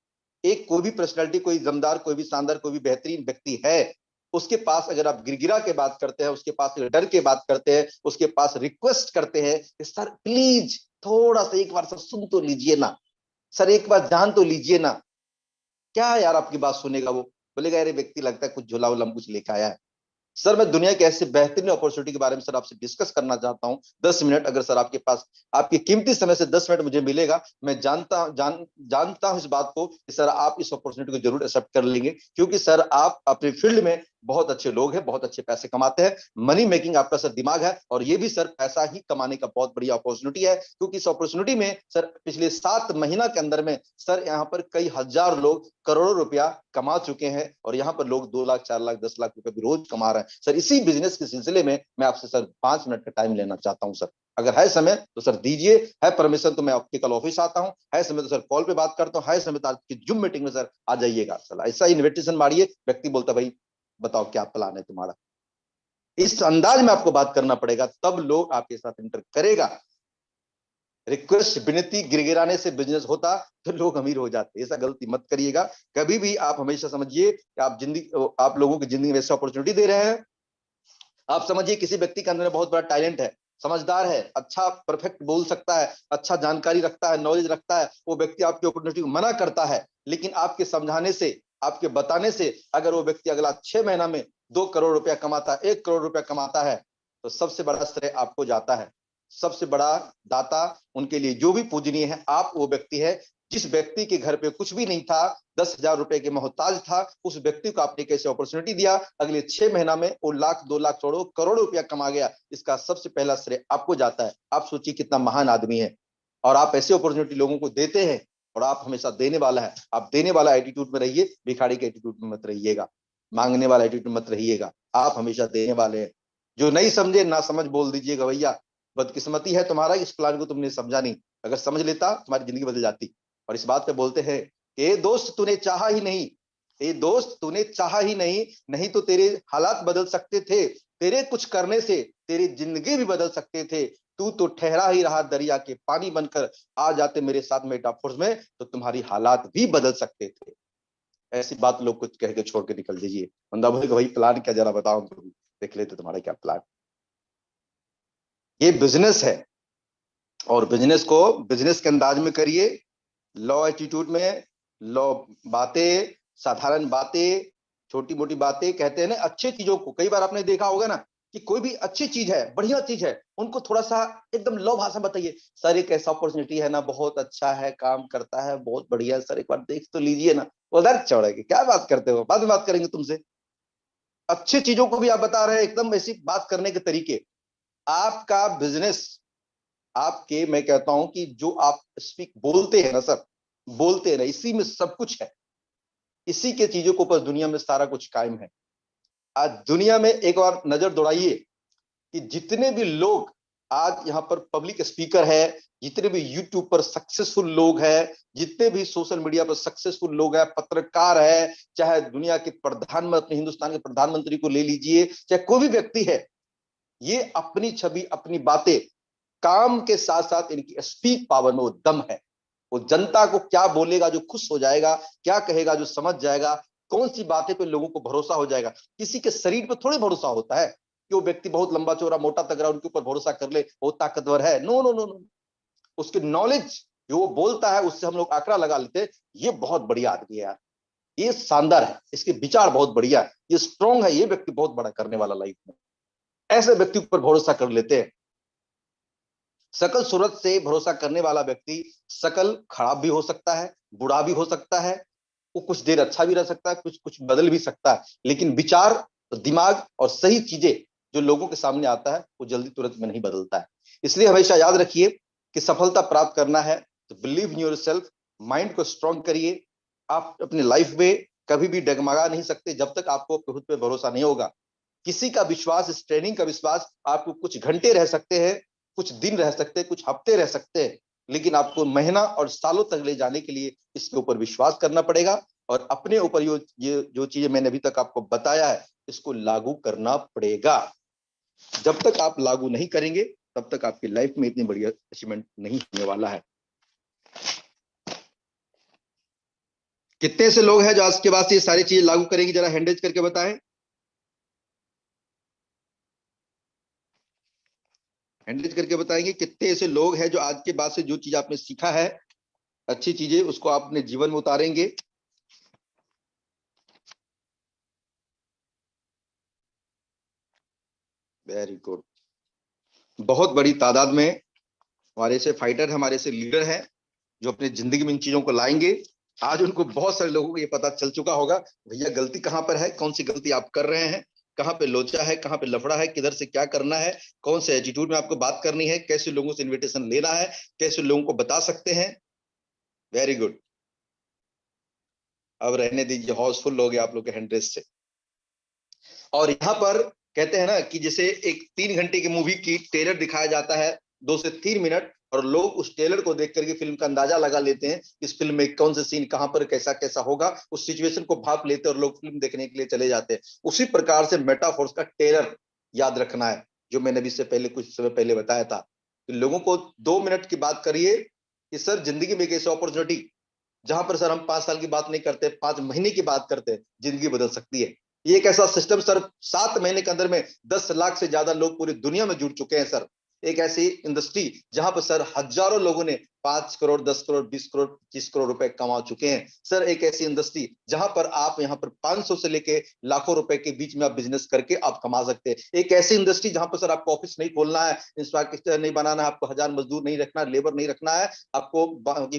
एक कोई भी पर्सनैलिटी, कोई दमदार, कोई भी शानदार, कोई भी बेहतरीन व्यक्ति है, उसके पास अगर आप गिरगिरा के बात करते हैं, उसके पास डर के बात करते हैं, उसके पास रिक्वेस्ट करते हैं कि सर प्लीज थोड़ा सा एक बार सर सुन तो लीजिए ना, सर एक बार जान तो लीजिए ना, क्या यार आपकी बात सुनेगा वो? बोलेगा अरे व्यक्ति लगता है कुछ झोला उलम कुछ लेके आया है। सर मैं दुनिया के ऐसे बेहतरीन अपॉर्चुनिटी के बारे में सर आपसे डिस्कस करना चाहता हूं। 10 मिनट अगर सर आपके पास, आपके कीमती समय से 10 मिनट मुझे मिलेगा, मैं जानता हूं इस बात को कि सर आप इस अपॉर्चुनिटी को जरूर एक्सेप्ट कर लेंगे, क्योंकि सर आप अपने फील्ड में बहुत अच्छे लोग हैं, बहुत अच्छे पैसे कमाते हैं, मनी मेकिंग आपका सर दिमाग है, और ये भी सर पैसा ही कमाने का बहुत बड़ी अपॉर्चुनिटी है। क्योंकि इस अपॉर्चुनिटी में सर पिछले 7 महीना के अंदर में सर यहाँ पर कई हजार लोग करोड़ों रुपया कमा चुके हैं, और यहाँ पर लोग 2 लाख 4 लाख 10 लाख रुपए भी रोज कमा रहे हैं। सर इसी बिजनेस के सिलसिले में मैं आपसे सर 5 मिनट का टाइम लेना चाहता हूं सर, अगर है समय तो सर दीजिए, है परमिशन तो मैं आपके कल ऑफिस आता हूं, है समय तो सर कॉल पे बात करता हूं, है समय तो आपकी जूम मीटिंग में सर आ जाइएगा। सर ऐसा इन्विटेशन मारिए, व्यक्ति बोलता भाई बताओ क्या प्लान है तुम्हारा, इस अंदाज में आपको बात करना पड़ेगा, तब लोग आपके साथ इंटर करेगा। रिक्वेस्ट, विनती, गिरगिराने से बिजनेस होता तो लोग अमीर हो जाते, ऐसा गलती मत करिएगा कभी भी। आप हमेशा समझिए कि आप लोगों की जिंदगी में ऐसा अपॉर्चुनिटी दे रहे हैं। आप समझिए किसी व्यक्ति के अंदर में बहुत बड़ा टैलेंट है, समझदार है, अच्छा परफेक्ट बोल सकता है, अच्छा जानकारी रखता है, नॉलेज रखता है, वो व्यक्ति आपकी अपॉर्चुनिटी को मना करता है, लेकिन आपके समझाने से, आपके बताने से अगर वो व्यक्ति अगला 6 महीना में 2 करोड़ रुपया कमाता है, 1 करोड़ रुपया कमाता है, तो सबसे बड़ा श्रेय आपको जाता है। सबसे बड़ा दाता उनके लिए जो भी पूजनीय है, आप वो व्यक्ति है। जिस व्यक्ति के घर पे कुछ भी नहीं था, 10,000 रुपए के मोहताज था, उस व्यक्ति को आपने कैसे अपॉर्चुनिटी दिया, अगले 6 महीना में वो लाख 2 लाख छोड़ो करोड़ों रुपया कमा गया, इसका सबसे पहला श्रेय आपको जाता है। आप सोचिए कितना महान आदमी है, और आप ऐसी अपॉर्चुनिटी लोगों को देते हैं, और आप हमेशा देने वाला है। आप देने वाला एटीट्यूड में रहिए, भिखारी के एटीट्यूड में मत रहिएगा, मांगने वाला एटीट्यूड मत रहिएगा, आप हमेशा देने वाले हैं। जो नहीं समझे ना समझ बोल दीजिएगा, भैया बदकिस्मती है तुम्हारा, इस प्लान को तुमने समझा नहीं, अगर समझ लेता तुम्हारी जिंदगी बदल जाती। और इस बात पे बोलते हैं कि दोस्त तूने चाहा ही नहीं, ये दोस्त तूने चाहा ही नहीं, नहीं तो तेरे हालात बदल सकते थे, तेरे कुछ करने से तेरी जिंदगी भी बदल सकते थे। तू तो ठहरा ही रहा दरिया के पानी बनकर, आ जाते मेरे साथ मेटाफोर्स में तो तुम्हारी हालात भी बदल सकते थे। ऐसी बात लोग कुछ कह के छोड़ के निकल दीजिए। बंदा बोले भाई प्लान क्या, जरा बताओ हमको, देख लेते तुम्हारा क्या प्लान। ये बिजनेस है, और बिजनेस को बिजनेस के अंदाज में करिए, लॉ एटीट्यूड में, लॉ बातें, साधारण बातें, छोटी मोटी बातें कहते हैं ना। अच्छी चीजों को, कई बार आपने देखा होगा ना कि कोई भी अच्छी चीज है, बढ़िया चीज है, उनको थोड़ा सा एकदम लॉ भाषा बताइए, सर एक ऐसा अपॉर्चुनिटी है ना, बहुत अच्छा है, काम करता है, बहुत बढ़िया सर, एक बार देख तो लीजिए ना। उधर चौड़ेगी, क्या बात करते हो, बाद में बात करेंगे तुमसे। अच्छी चीजों को भी आप बता रहे हैं, एकदम ऐसी बात करने के तरीके। आपका बिजनेस, आपके, मैं कहता हूं कि जो आप स्पीक बोलते हैं ना सर, बोलते हैं ना, इसी में सब कुछ है, इसी के चीजों के ऊपर दुनिया में सारा कुछ कायम है। आज दुनिया में एक बार नजर दौड़ाइए कि जितने भी लोग आज यहाँ पर पब्लिक स्पीकर है, जितने भी यूट्यूब पर सक्सेसफुल लोग हैं, जितने भी सोशल मीडिया पर सक्सेसफुल लोग हैं, पत्रकार है, चाहे दुनिया के प्रधानमंत्री, हिंदुस्तान के प्रधानमंत्री को ले लीजिए, चाहे कोई भी व्यक्ति है, ये अपनी छवि, अपनी बातें, काम के साथ साथ इनकी स्पीक पावर में वो दम है। वो जनता को क्या बोलेगा जो खुश हो जाएगा, क्या कहेगा जो समझ जाएगा, कौन सी बातें पे लोगों को भरोसा हो जाएगा। किसी के शरीर पे थोड़ी भरोसा होता है कि वो व्यक्ति बहुत लंबा चौड़ा मोटा तगड़ा, उनके ऊपर भरोसा कर ले वो ताकतवर है। नो नो नो नो, उसकी नॉलेज जो वो बोलता है उससे हम लोग आंकड़ा लगा लेते हैं, ये बहुत बढ़िया आदमी है यार, ये शानदार है, इसके विचार बहुत बढ़िया है, ये स्ट्रॉन्ग है, ये व्यक्ति बहुत बड़ा करने वाला लाइफ में। ऐसे व्यक्ति पर भरोसा कर लेते हैं। सकल सूरत से भरोसा करने वाला व्यक्ति सकल खराब भी हो सकता है, बुरा भी हो सकता है, वो कुछ देर अच्छा भी रह सकता है, कुछ कुछ बदल भी सकता है, लेकिन विचार, दिमाग और सही चीजें जो लोगों के सामने आता है वो जल्दी तुरंत में नहीं बदलता है। इसलिए हमेशा याद रखिए कि सफलता प्राप्त करना है तो believe in your self, mind को स्ट्रॉन्ग करिए। आप अपनी लाइफ में कभी भी डगमगा नहीं सकते जब तक आपको खुद पे भरोसा नहीं होगा। किसी का विश्वास, इस ट्रेनिंग का विश्वास आपको कुछ घंटे रह सकते हैं, कुछ दिन रह सकते हैं, कुछ हफ्ते रह सकते हैं, लेकिन आपको महीना और सालों तक ले जाने के लिए इसके ऊपर विश्वास करना पड़ेगा, और अपने ऊपर ये जो चीजें मैंने अभी तक आपको बताया है इसको लागू करना पड़ेगा। जब तक आप लागू नहीं करेंगे तब तक आपकी लाइफ में इतनी बढ़िया अचीवमेंट नहीं होने वाला है। कितने से लोग हैं जो आज के बाद ये सारी चीजें लागू करेंगे, जरा हैंड रेज करके बताएं। हैंडल करके बताएंगे कितने ऐसे लोग हैं जो आज के बाद से जो चीज आपने सीखा है, अच्छी चीजें, उसको आप अपने जीवन में उतारेंगे। Very good. बहुत बड़ी तादाद में हमारे से फाइटर, हमारे से लीडर हैं जो अपनी जिंदगी में इन चीजों को लाएंगे। आज उनको, बहुत सारे लोगों को ये पता चल चुका होगा भैया गलती कहां पर है, कौन सी गलती आप कर रहे हैं, कहां पे लोचा है, कहां पे लफड़ा है, किधर से क्या करना है, कौन से एटीट्यूड में आपको बात करनी है, कैसे लोगों से इन्विटेशन लेना है, कैसे लोगों को बता सकते हैं। Very good. अब रहने दीजिए, हाउसफुल हो गया आप लोग के हैंड्रेस से। और यहाँ पर कहते हैं ना कि जैसे एक 3 घंटे की मूवी की ट्रेलर दिखाया जाता है, 2 से 3 मिनट, और लोग उस ट्रेलर को देख करके फिल्म का अंदाजा लगा लेते हैं इस फिल्म में कौन से सीन कहां पर कैसा कैसा होगा, उस सिचुएशन को भाप लेते हैं और लोग फिल्म देखने के लिए चले जाते हैं। उसी प्रकार से मेटाफोर्स का ट्रेलर याद रखना है, जो मैंने अभी से पहले, कुछ समय पहले बताया था कि लोगों को 2 मिनट की बात करिए कि सर जिंदगी में एक ऐसी अपॉर्चुनिटी जहां पर सर हम 5 साल की बात नहीं करते, 5 महीने की बात करते, जिंदगी बदल सकती है। ये एक ऐसा सिस्टम सर, 7 महीने के अंदर में 10 लाख से ज्यादा लोग पूरी दुनिया में जुड़ चुके हैं सर। एक ऐसी इंडस्ट्री जहां पर सर हजारों लोगों ने 5 करोड़, 10 करोड़, 20 करोड़, 25 करोड़ रुपए कमा चुके हैं सर। एक ऐसी इंडस्ट्री जहां पर आप यहाँ पर 500 से लेके लाखों रुपए के बीच में आप बिजनेस करके आप कमा सकते हैं। एक ऐसी इंडस्ट्री जहां पर सर आपको ऑफिस नहीं खोलना है, इंफ्रास्ट्रक्चर नहीं बनाना है, आपको 1000 मजदूर नहीं रखना, लेबर नहीं रखना है, आपको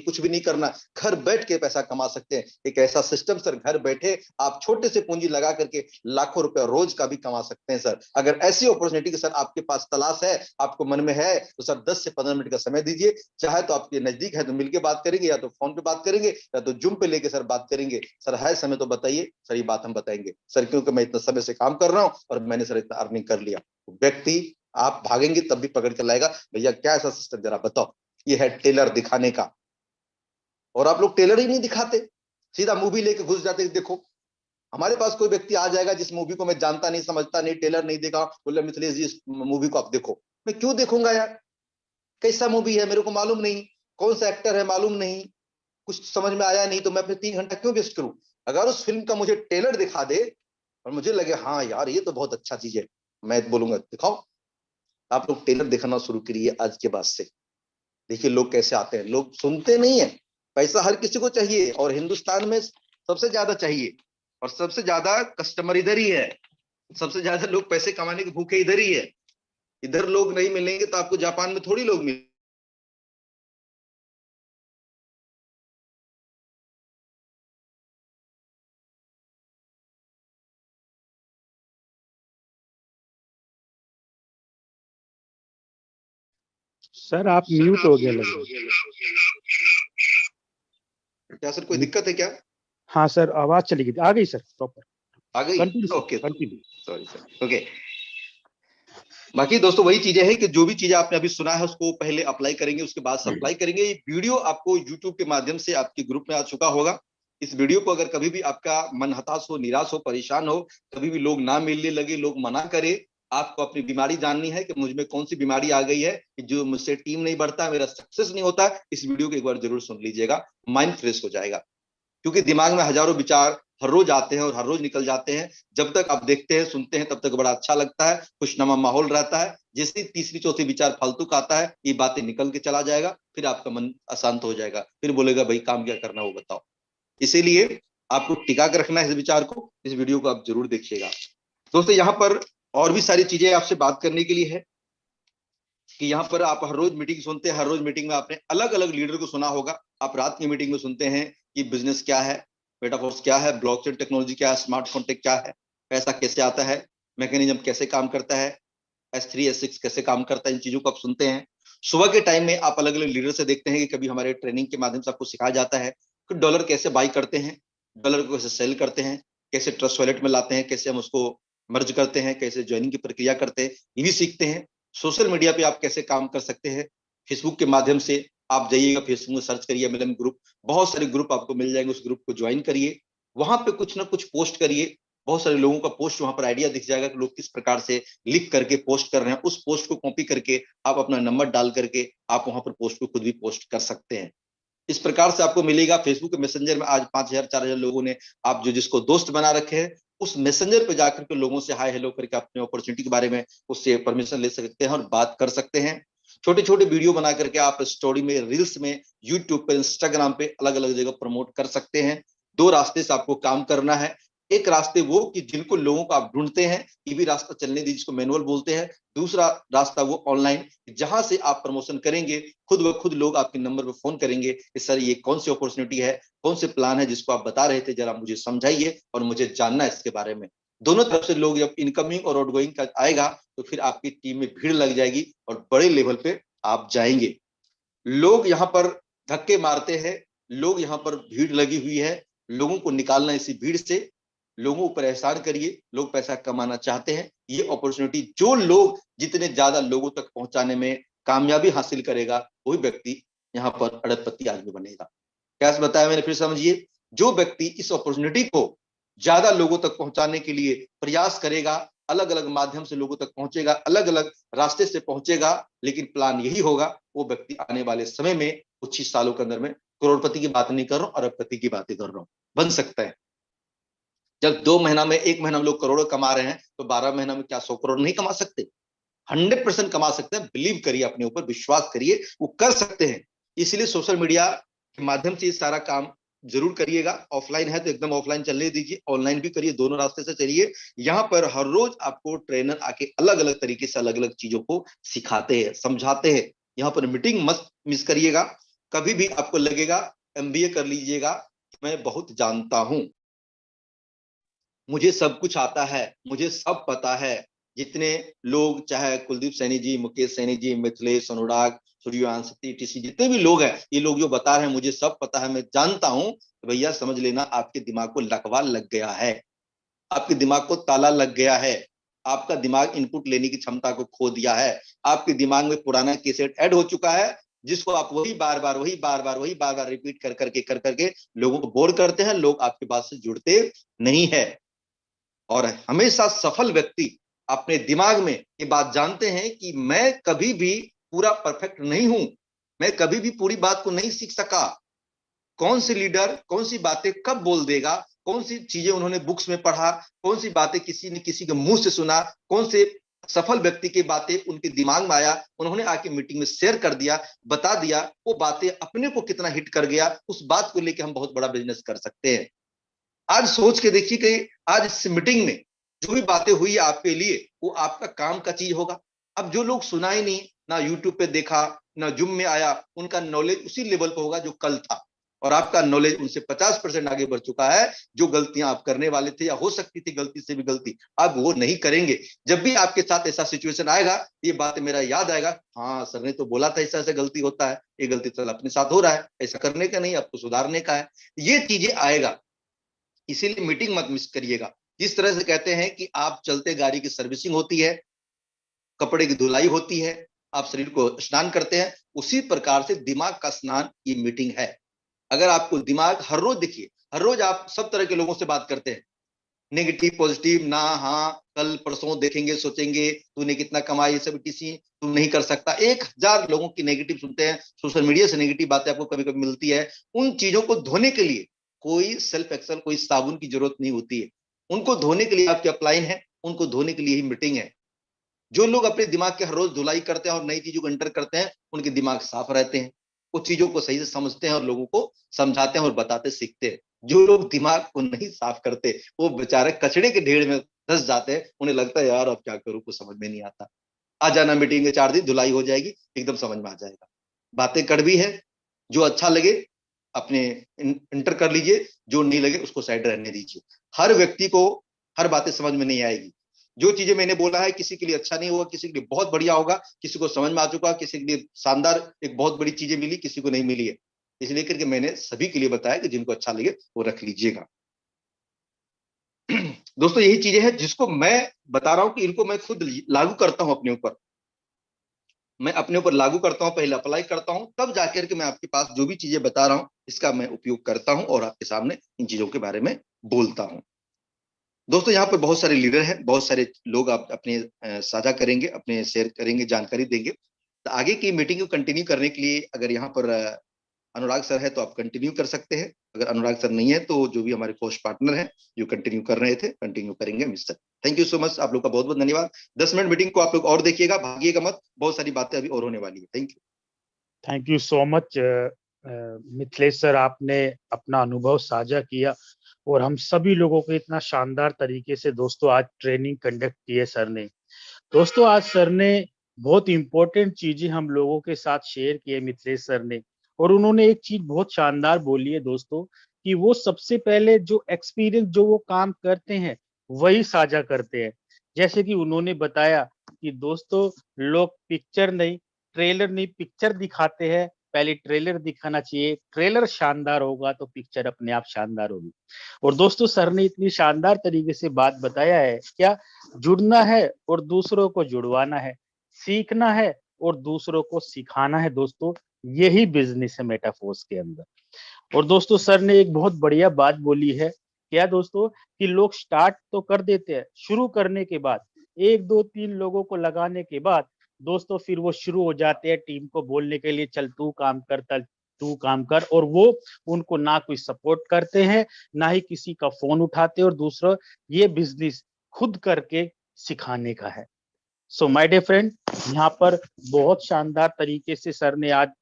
कुछ भी नहीं करना, घर बैठ के पैसा कमा सकते हैं। एक ऐसा सिस्टम सर, घर बैठे आप छोटे से पूंजी लगा करके लाखों रुपए रोज का भी कमा सकते हैं सर। अगर ऐसी अपॉर्चुनिटी सर आपके पास तलाश है, आपको मन में है, तो सर 10 से 15 मिनट का समय दीजिए, चाहे तो आपके ये नजदीक है तो मिलके बात करेंगे, या तो फोन पे बात करेंगे, या तो जूम पे लेके सर बात करेंगे। सर है समय तो बताइए सर, ये बात हम बताएंगे सर, क्योंकि मैं इतना समय से काम कर रहा हूँ और मैंने सर इतना अर्निंग कर लिया। व्यक्ति आप भागेंगे तब भी पकड़ के लाएगा, भैया क्या ऐसा सिस्टम जरा बताओ। ये है टेलर दिखाने का, और आप लोग टेलर ही नहीं दिखाते, सीधा मूवी लेके घुस जाते। देखो हमारे पास कोई व्यक्ति आ जाएगा जिस मूवी को मैं जानता नहीं, समझता नहीं, टेलर नहीं देखा, बोले मिथिलेश जी इस मूवी को आप देखो। मैं क्यों देखूंगा यार, कैसा मूवी है मेरे को मालूम नहीं, कौन सा एक्टर है मालूम नहीं, कुछ समझ में आया नहीं, तो मैं अपने 3 घंटा क्यों वेस्ट करूं। अगर उस फिल्म का मुझे टेलर दिखा दे और मुझे लगे हाँ यार ये तो बहुत अच्छा चीज है, मैं बोलूंगा दिखाओ। आप लोग टेलर दिखाना शुरू करिए आज के बाद से। देखिए लोग कैसे आते हैं, लोग सुनते नहीं है। पैसा हर किसी को चाहिए, और हिंदुस्तान में सबसे ज्यादा चाहिए, और सबसे ज्यादा कस्टमर इधर ही है, सबसे ज्यादा लोग पैसे कमाने के भूखे इधर ही है। इधर लोग नहीं मिलेंगे तो आपको जापान में थोड़ी लोग मिलेंगे। सर आप म्यूट हो गया लग रहा क्या सर कोई है। दिक्कत है क्या? हाँ सर आवाज चली गई, आ गई सर प्रॉपर। आ गई? Continue sir, okay, continue. Sorry sir, okay. बाकी दोस्तों वही चीजें हैं कि जो भी चीजें आपने अभी सुना है उसको पहले अप्लाई करेंगे, उसके बाद सप्लाई करेंगे। ये वीडियो आपको यूट्यूब के माध्यम से आपके ग्रुप में आ चुका होगा। इस वीडियो को अगर कभी भी आपका मन हताश हो, निराश हो, परेशान हो, कभी भी लोग ना मिलने लगे, लोग मना करे, आपको अपनी बीमारी जाननी है कि मुझ में कौन सी बीमारी आ गई है कि जो मुझसे टीम नहीं बढ़ता, मेरा सक्सेस नहीं होता, इस वीडियो को एक बार जरूर सुन लीजिएगा, माइंड फ्रेश हो जाएगा। क्योंकि दिमाग में हजारों विचार हर रोज आते हैं और हर रोज निकल जाते हैं। जब तक आप देखते हैं सुनते हैं तब तक बड़ा अच्छा लगता है, खुशनुमा माहौल रहता है। जैसे तीसरी चौथी विचार फालतू का आता है, ये बातें निकल के चला जाएगा, फिर आपका मन अशांत हो जाएगा, फिर बोलेगा भाई काम क्या करना वो बताओ। इसीलिए आपको टिका कर रखना है इस विचार को। इस वीडियो को आप जरूर देखिएगा दोस्तों। यहाँ पर और भी सारी चीजें आपसे बात करने के लिए है कि यहाँ पर आप हर रोज मीटिंग सुनते हैं, हर रोज मीटिंग में आपने अलग अलग लीडर को सुना होगा। आप रात की मीटिंग में सुनते हैं कि बिजनेस क्या है, मेटाफोर्स क्या है, ब्लॉकचेन टेक्नोलॉजी क्या है, स्मार्ट कॉन्ट्रैक्ट क्या है, पैसा कैसे आता है, मैकेनिज्म कैसे काम करता है, S3 S6 कैसे काम करता है, इन चीजों को आप सुनते हैं। सुबह के टाइम में आप अलग अलग लीडर से देखते हैं कि कभी हमारे ट्रेनिंग के माध्यम से आपको सिखाया जाता है कि डॉलर कैसे बाई करते हैं, डॉलर को कैसे सेल करते हैं, कैसे ट्रस्ट वॉलेट में लाते हैं, कैसे हम उसको मर्ज करते हैं, कैसे ज्वाइनिंग की प्रक्रिया करते हैं, ये भी सीखते हैं। सोशल मीडिया पे आप कैसे काम कर सकते हैं, फेसबुक के माध्यम से आप जाइएगा, फेसबुक में सर्च करिए MLM ग्रुप, बहुत सारे ग्रुप आपको मिल जाएंगे, उस ग्रुप को ज्वाइन करिए, वहां पे कुछ ना कुछ पोस्ट करिए। बहुत सारे लोगों का पोस्ट वहां पर आइडिया दिख जाएगा कि लोग किस प्रकार से लिख करके पोस्ट कर रहे हैं। उस पोस्ट को कॉपी करके आप अपना नंबर डाल करके आप वहां पर पोस्ट को खुद भी पोस्ट कर सकते हैं। इस प्रकार से आपको मिलेगा। फेसबुक के मैसेंजर में आज 5,000 4,000 लोगों ने, आप जो जिसको दोस्त बना रखे हैं, उस मैसेंजर पे जाकर के लोगों से हाय हेलो करके अपने अपॉर्चुनिटी के बारे में उससे परमिशन ले सकते हैं और बात कर सकते हैं। छोटे छोटे वीडियो बना करके आप स्टोरी में, रील्स में, यूट्यूब पे, इंस्टाग्राम पे अलग अलग जगह प्रमोट कर सकते हैं। दो रास्ते से आपको काम करना है। एक रास्ते वो कि जिनको लोगों को आप ढूंढते हैं, ये भी रास्ता चलने दीजिए, जिसको मैनुअल बोलते हैं। दूसरा रास्ता वो ऑनलाइन, जहां से आप प्रमोशन करेंगे, खुद ब खुद लोग आपके नंबर पर फोन करेंगे कि सर ये कौन सी अपॉर्चुनिटी है, कौन से प्लान है जिसको आप बता रहे थे, जरा मुझे समझाइए और मुझे जानना है इसके बारे में। दोनों तरफ से लोग जब इनकमिंग और आउटगोइंग का आएगा तो फिर आपकी टीम में भीड़ लग जाएगी और बड़े लेवल पे आप जाएंगे। लोग यहाँ पर धक्के मारते हैं, लोग यहाँ पर भीड़ लगी हुई है, लोगों को निकालना इसी भीड़ से। लोगों पर एहसान करिए, लोग पैसा कमाना चाहते हैं। ये अपॉर्चुनिटी जो लोग जितने ज्यादा लोगों तक पहुंचाने में कामयाबी हासिल करेगा, वही व्यक्ति यहाँ पर अरबपति आदमी बनेगा। कैसे बताया मैंने, फिर समझिए। जो व्यक्ति इस अपॉर्चुनिटी को ज्यादा लोगों तक पहुंचाने के लिए प्रयास करेगा, अलग अलग माध्यम से लोगों तक पहुंचेगा, अलग अलग रास्ते से पहुंचेगा, लेकिन प्लान यही होगा, वो व्यक्ति आने वाले समय में कुछ ही सालों के अंदर में, करोड़पति की बात नहीं कर रहा हूं, अरबपति की बातें कर रहा हूं, बन सकता है। जब 2 महीना में, 1 महीना में लोग करोड़ों कमा रहे हैं, तो 12 महीना में क्या 100 करोड़ नहीं कमा सकते? 100% कमा सकते हैं। बिलीव करिए, अपने ऊपर विश्वास करिए, वो कर सकते हैं। इसलिए सोशल मीडिया के माध्यम से सारा काम जरूर करिएगा। ऑफलाइन है तो एकदम ऑफलाइन चलने दीजिए, ऑनलाइन भी करिए, दोनों रास्ते से चलिए। यहाँ पर हर रोज आपको ट्रेनर आके अलग अलग तरीके से अलग अलग चीजों को सिखाते हैं, समझाते हैं। यहाँ पर मीटिंग मत मिस करिएगा। कभी भी आपको लगेगा, MBA कर लीजिएगा, मैं बहुत जानता हूं, मुझे सब कुछ आता है, मुझे सब पता है। जितने लोग, चाहे कुलदीप सैनी जी, मुकेश सैनी जी, मिथिलेश, अनुराग, सूर्यवंशी टीसी जितने भी लोग हैं, ये लोग जो बता रहे हैं मुझे सब पता है, मैं जानता हूं, तो भैया समझ लेना आपके दिमाग को लकवा लग गया है, आपके दिमाग को ताला लग गया है, आपका दिमाग इनपुट लेने की क्षमता को खो दिया है, आपके दिमाग में पुराना कैसेट ऐड हो चुका है, जिसको आप वही बार बार रिपीट कर करके लोगों को बोर करते हैं, लोग आपके बात से जुड़ते नहीं है। और हमेशा सफल व्यक्ति अपने दिमाग में ये बात जानते हैं कि मैं कभी भी पूरा परफेक्ट नहीं हूं, मैं कभी भी पूरी बात को नहीं सीख सका, कौन सी लीडर कौन सी बातें कब बोल देगा, कौन सी चीजें उन्होंने बुक्स में पढ़ा, कौन सी बातें किसी ने किसी के मुंह से सुना, कौन से सफल व्यक्ति की बातें उनके दिमाग में आया, उन्होंने आके मीटिंग में शेयर कर दिया, बता दिया, वो बातें अपने को कितना हिट कर गया, उस बात को लेकर हम बहुत बड़ा बिजनेस कर सकते हैं। आज सोच के देखिए कि आज इस मीटिंग में जो भी बातें हुई आपके लिए वो आपका काम का चीज होगा। अब जो लोग सुना ही नहीं, ना यूट्यूब पे देखा, ना जूम में आया, उनका नॉलेज उसी लेवल पर होगा जो कल था, और आपका नॉलेज उनसे 50% आगे बढ़ चुका है। जो गलतियां आप करने वाले थे या हो सकती थी गलती से भी गलती, अब वो नहीं करेंगे। जब भी आपके साथ ऐसा सिचुएशन आएगा, ये बात मेरा याद आएगा, हाँ सर ने तो बोला था ऐसा ऐसा गलती होता है, ये गलती तो अपने साथ हो रहा है, ऐसा करने का नहीं, आपको सुधारने का है, ये चीजें आएगा। इसीलिए मीटिंग मत मिस करिएगा। जिस तरह से कहते हैं कि आप चलते गाड़ी की सर्विसिंग होती है, कपड़े की धुलाई होती है, आप शरीर को स्नान करते हैं, उसी प्रकार से दिमाग का स्नान ये मीटिंग है। अगर आपको दिमाग हर रोज देखिए, हर रोज आप सब तरह के लोगों से बात करते हैं, नेगेटिव पॉजिटिव, ना हाँ कल परसों देखेंगे सोचेंगे, तूने कितना कमाया, ये सब टीसी तुम नहीं कर सकता, 1000 लोगों की नेगेटिव सुनते हैं, सोशल मीडिया से नेगेटिव बातें आपको कभी कभी मिलती है। उन चीजों को धोने के लिए कोई सेल्फ एक्सल, कोई साबुन की जरूरत नहीं होती है, उनको धोने के लिए आपकी अपलाइन है, उनको धोने के लिए ही मीटिंग है। जो लोग अपने दिमाग के हर रोज धुलाई करते हैं और नई चीजों को एंटर करते हैं, उनके दिमाग साफ रहते हैं, वो चीजों को सही से समझते हैं और लोगों को समझाते हैं और बताते सीखते हैं। जो लोग दिमाग को नहीं साफ करते, वो बेचारे कचड़े के ढेर में धंस जाते हैं, उन्हें लगता है यार अब क्या करूं, कुछ समझ में नहीं आता। आ जाना मीटिंग के 4 दिन, धुलाई हो जाएगी, एकदम समझ में आ जाएगा। बातें कड़वी है, जो अच्छा लगे अपने इंटर कर लीजिए, जो नहीं लगे उसको साइड रहने दीजिए। हर व्यक्ति को हर बातें समझ में नहीं आएगी। जो चीजें मैंने बोला है किसी के लिए अच्छा नहीं होगा, किसी के लिए बहुत बढ़िया होगा, किसी को समझ में आ चुका, किसी के लिए शानदार एक बहुत बड़ी चीजें मिली, किसी को नहीं मिली है। इसलिए करके मैंने सभी के लिए बताया कि जिनको अच्छा लगे वो रख लीजिएगा। दोस्तों यही चीजें हैं जिसको मैं बता रहा हूं कि इनको मैं खुद लागू करता हूं अपने ऊपर, मैं अपने ऊपर लागू करता हूं, पहले अप्लाई करता हूं, तब जाकर के मैं आपके पास जो भी चीजें बता रहा हूं इसका मैं उपयोग करता हूं और आपके सामने इन चीजों के बारे में बोलता हूं। दोस्तों यहाँ पर बहुत सारे लीडर हैं, बहुत सारे लोग आप अपने साझा करेंगे, अपने शेयर करेंगे, जानकारी देंगे। तो आगे की मीटिंग को कंटिन्यू करने के लिए अगर यहाँ पर अनुराग सर है तो आप कंटिन्यू कर सकते हैं, अगर अनुराग सर नहीं है तो जो भी हमारे कोच पार्टनर हैं जो कंटिन्यू कर रहे थे कंटिन्यू करेंगे mister. Thank you so much, आप लोग का बहुत बहुत धन्यवाद। 10 मिनट मीटिंग को आप लोग और देखिएगा, भागिएगा मत, बहुत सारी बातें अभी और होने वाली है। Thank you. Thank you so much Mithilesh sir, आपने अपना अनुभव साझा किया और हम सभी लोगों को इतना शानदार तरीके से दोस्तों आज ट्रेनिंग कंडक्ट की है सर ने। दोस्तों आज सर ने बहुत इंपॉर्टेंट चीजें हम लोगों के साथ शेयर की है मिथिलेश सर ने, और उन्होंने एक चीज बहुत शानदार बोली है दोस्तों कि वो सबसे पहले जो एक्सपीरियंस जो वो काम करते हैं वही साझा करते हैं। जैसे कि उन्होंने बताया कि दोस्तों लोग पिक्चर नहीं, ट्रेलर नहीं, पिक्चर दिखाते हैं, पहले ट्रेलर दिखाना चाहिए, ट्रेलर शानदार होगा तो पिक्चर अपने आप शानदार होगी। और दोस्तों सर ने इतनी शानदार तरीके से बात बताया है, क्या जुड़ना है और दूसरों को जुड़वाना है, सीखना है और दूसरों को सिखाना है। दोस्तों यही बिजनेस है मेटाफोर्स के अंदर। और दोस्तों सर ने एक बहुत बढ़िया बात बोली है, क्या दोस्तों, कि लोग स्टार्ट तो कर देते हैं, शुरू करने के बाद 1 2 3 लोगों को लगाने के बाद दोस्तों फिर वो शुरू हो जाते हैं टीम को बोलने के लिए, चल तू काम कर, चल तू काम कर, और वो उनको ना कोई सपोर्ट करते हैं, ना ही किसी का फोन उठाते, और दूसरा ये बिजनेस खुद करके सिखाने का है। सो माय डियर फ्रेंड, यहाँ पर बहुत शानदार तरीके से सर ने आज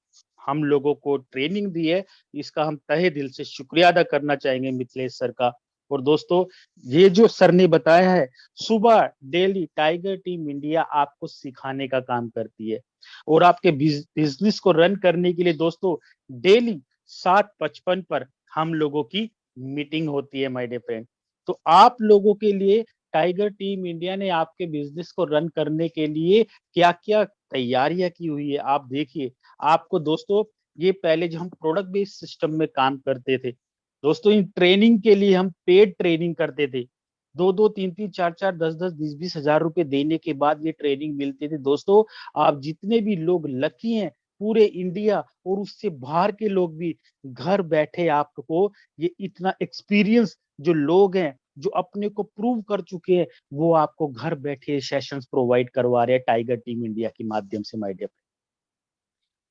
हम लोगों को ट्रेनिंग दी है, इसका हम तहे दिल से शुक्रिया अदा करना चाहेंगे मिथिलेश सर का। और दोस्तों ये जो सर ने बताया है, सुबह डेली टाइगर टीम इंडिया आपको सिखाने का काम करती है, और आपके बिजनेस को रन करने के लिए दोस्तों डेली 7:55 पर हम लोगों की मीटिंग होती है माय डियर फ्रेंड। तो आप लोगों के लिए टाइगर टीम इंडिया ने आपके बिजनेस को रन करने के लिए क्या क्या तैयारियां की हुई है, आप देखिए। आपको दोस्तों ये पहले जो हम प्रोडक्ट बेस्ड सिस्टम में काम करते थे, दोस्तों इन ट्रेनिंग के लिए हम पेड ट्रेनिंग करते थे। 2-2, 3-3, 4-4, 10-10, 20-20 हजार रुपए देने के बाद ये ट्रेनिंग मिलती थी। दोस्तों आप जितने भी लोग लकी हैं पूरे इंडिया और उससे बाहर के लोग भी घर बैठे आपको ये इतना एक्सपीरियंस जो लोग हैं, जो अपने को प्रूव कर चुके हैं, वो आपको घर बैठे सेशंस प्रोवाइड करवा रहे हैं टाइगर टीम इंडिया के माध्यम से माय डियर।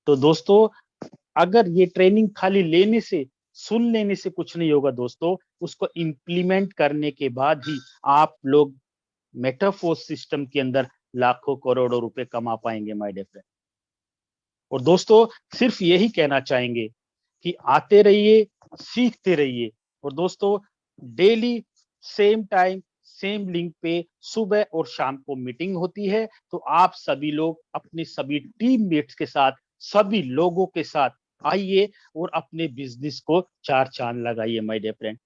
तो दोस्तों अगर ये ट्रेनिंग खाली लेने से, सुन लेने से कुछ नहीं होगा दोस्तों, उसको इम्प्लीमेंट करने के बाद ही आप लोग मेटाफोर्स सिस्टम के अंदर लाखों करोड़ों रुपए कमा पाएंगे माय डियर फ्रेंड। और दोस्तों सिर्फ यही कहना चाहेंगे कि आते रहिए, सीखते रहिए और दोस्तों daily same time same link पे सुबह और शाम को मीटिंग होती है। तो आप सभी लोग अपने सभी टीममेट्स के साथ, सभी लोगों के साथ आइए और अपने बिजनेस को चार चांद लगाइए माय डियर फ्रेंड।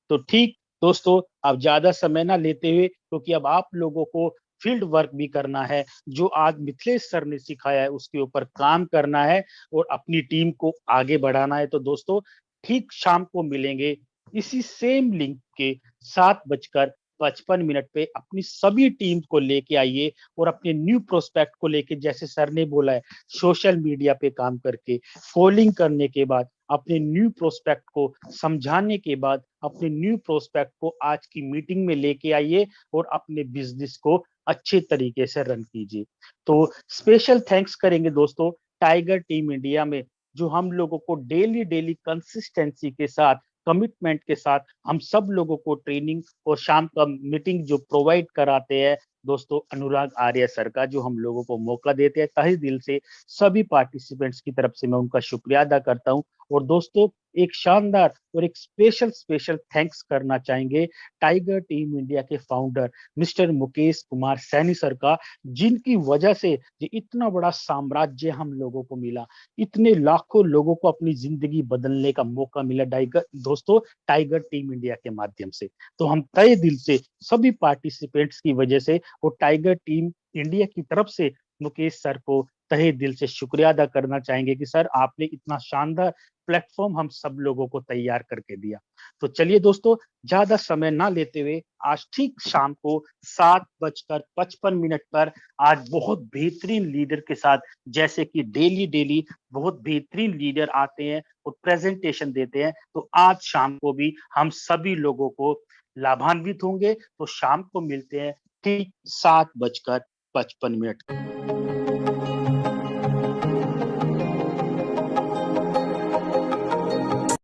तो ठीक दोस्तों, अब ज्यादा समय ना लेते हुए, क्योंकि अब आप लोगों को फील्ड वर्क भी करना है, जो आज मिथिलेश सर ने सिखाया है उसके ऊपर काम करना है और अपनी टीम को आगे बढ़ाना है। तो दोस्तों ठीक शाम को मिलेंगे इसी सेम लिंक के 7:55 पे। अपनी सभी टीम को लेके आइए और अपने न्यू प्रोस्पेक्ट को लेके, जैसे सर ने बोला है, सोशल मीडिया पे काम करके कॉलिंग करने के बाद अपने न्यू प्रोस्पेक्ट को समझाने के बाद अपने न्यू प्रोस्पेक्ट को आज की मीटिंग में लेके आइए और अपने बिजनेस को अच्छे तरीके से रन कीजिए। तो स्पेशल थैंक्स करेंगे दोस्तों टाइगर टीम इंडिया में, जो हम लोगों को डेली डेली कंसिस्टेंसी के साथ, कमिटमेंट के साथ हम सब लोगों को ट्रेनिंग और शाम का मीटिंग जो प्रोवाइड कराते हैं दोस्तों अनुराग आर्य सर का, जो हम लोगों को मौका देते हैं। तहे दिल से सभी पार्टिसिपेंट्स की तरफ से मैं उनका शुक्रिया अदा करता हूं। और दोस्तों एक शानदार और एक स्पेशल थैंक्स करना चाहेंगे टाइगर टीम इंडिया के founder mister Mukesh Kumar Saini sir का, जिनकी वजह से ये इतना बड़ा साम्राज्य हम लोगों को मिला, इतने लाखों लोगों को अपनी जिंदगी बदलने का मौका मिला टाइगर टीम इंडिया के माध्यम से। तो हम तहे दिल से सभी पार्टिसिपेंट्स की वजह से और टाइगर टीम इंडिया की तरफ से मुकेश सर को तहे दिल से शुक्रिया अदा करना चाहेंगे कि सर आपने इतना शानदार प्लेटफॉर्म हम सब लोगों को तैयार करके दिया। तो चलिए दोस्तों ज्यादा समय ना लेते हुए आज ठीक शाम को 7:55 पर आज बहुत बेहतरीन लीडर के साथ, जैसे कि डेली डेली बहुत बेहतरीन लीडर आते हैं और प्रेजेंटेशन देते हैं, तो आज शाम को भी हम सभी लोगों को लाभान्वित होंगे। तो शाम को मिलते हैं ठीक 7:55।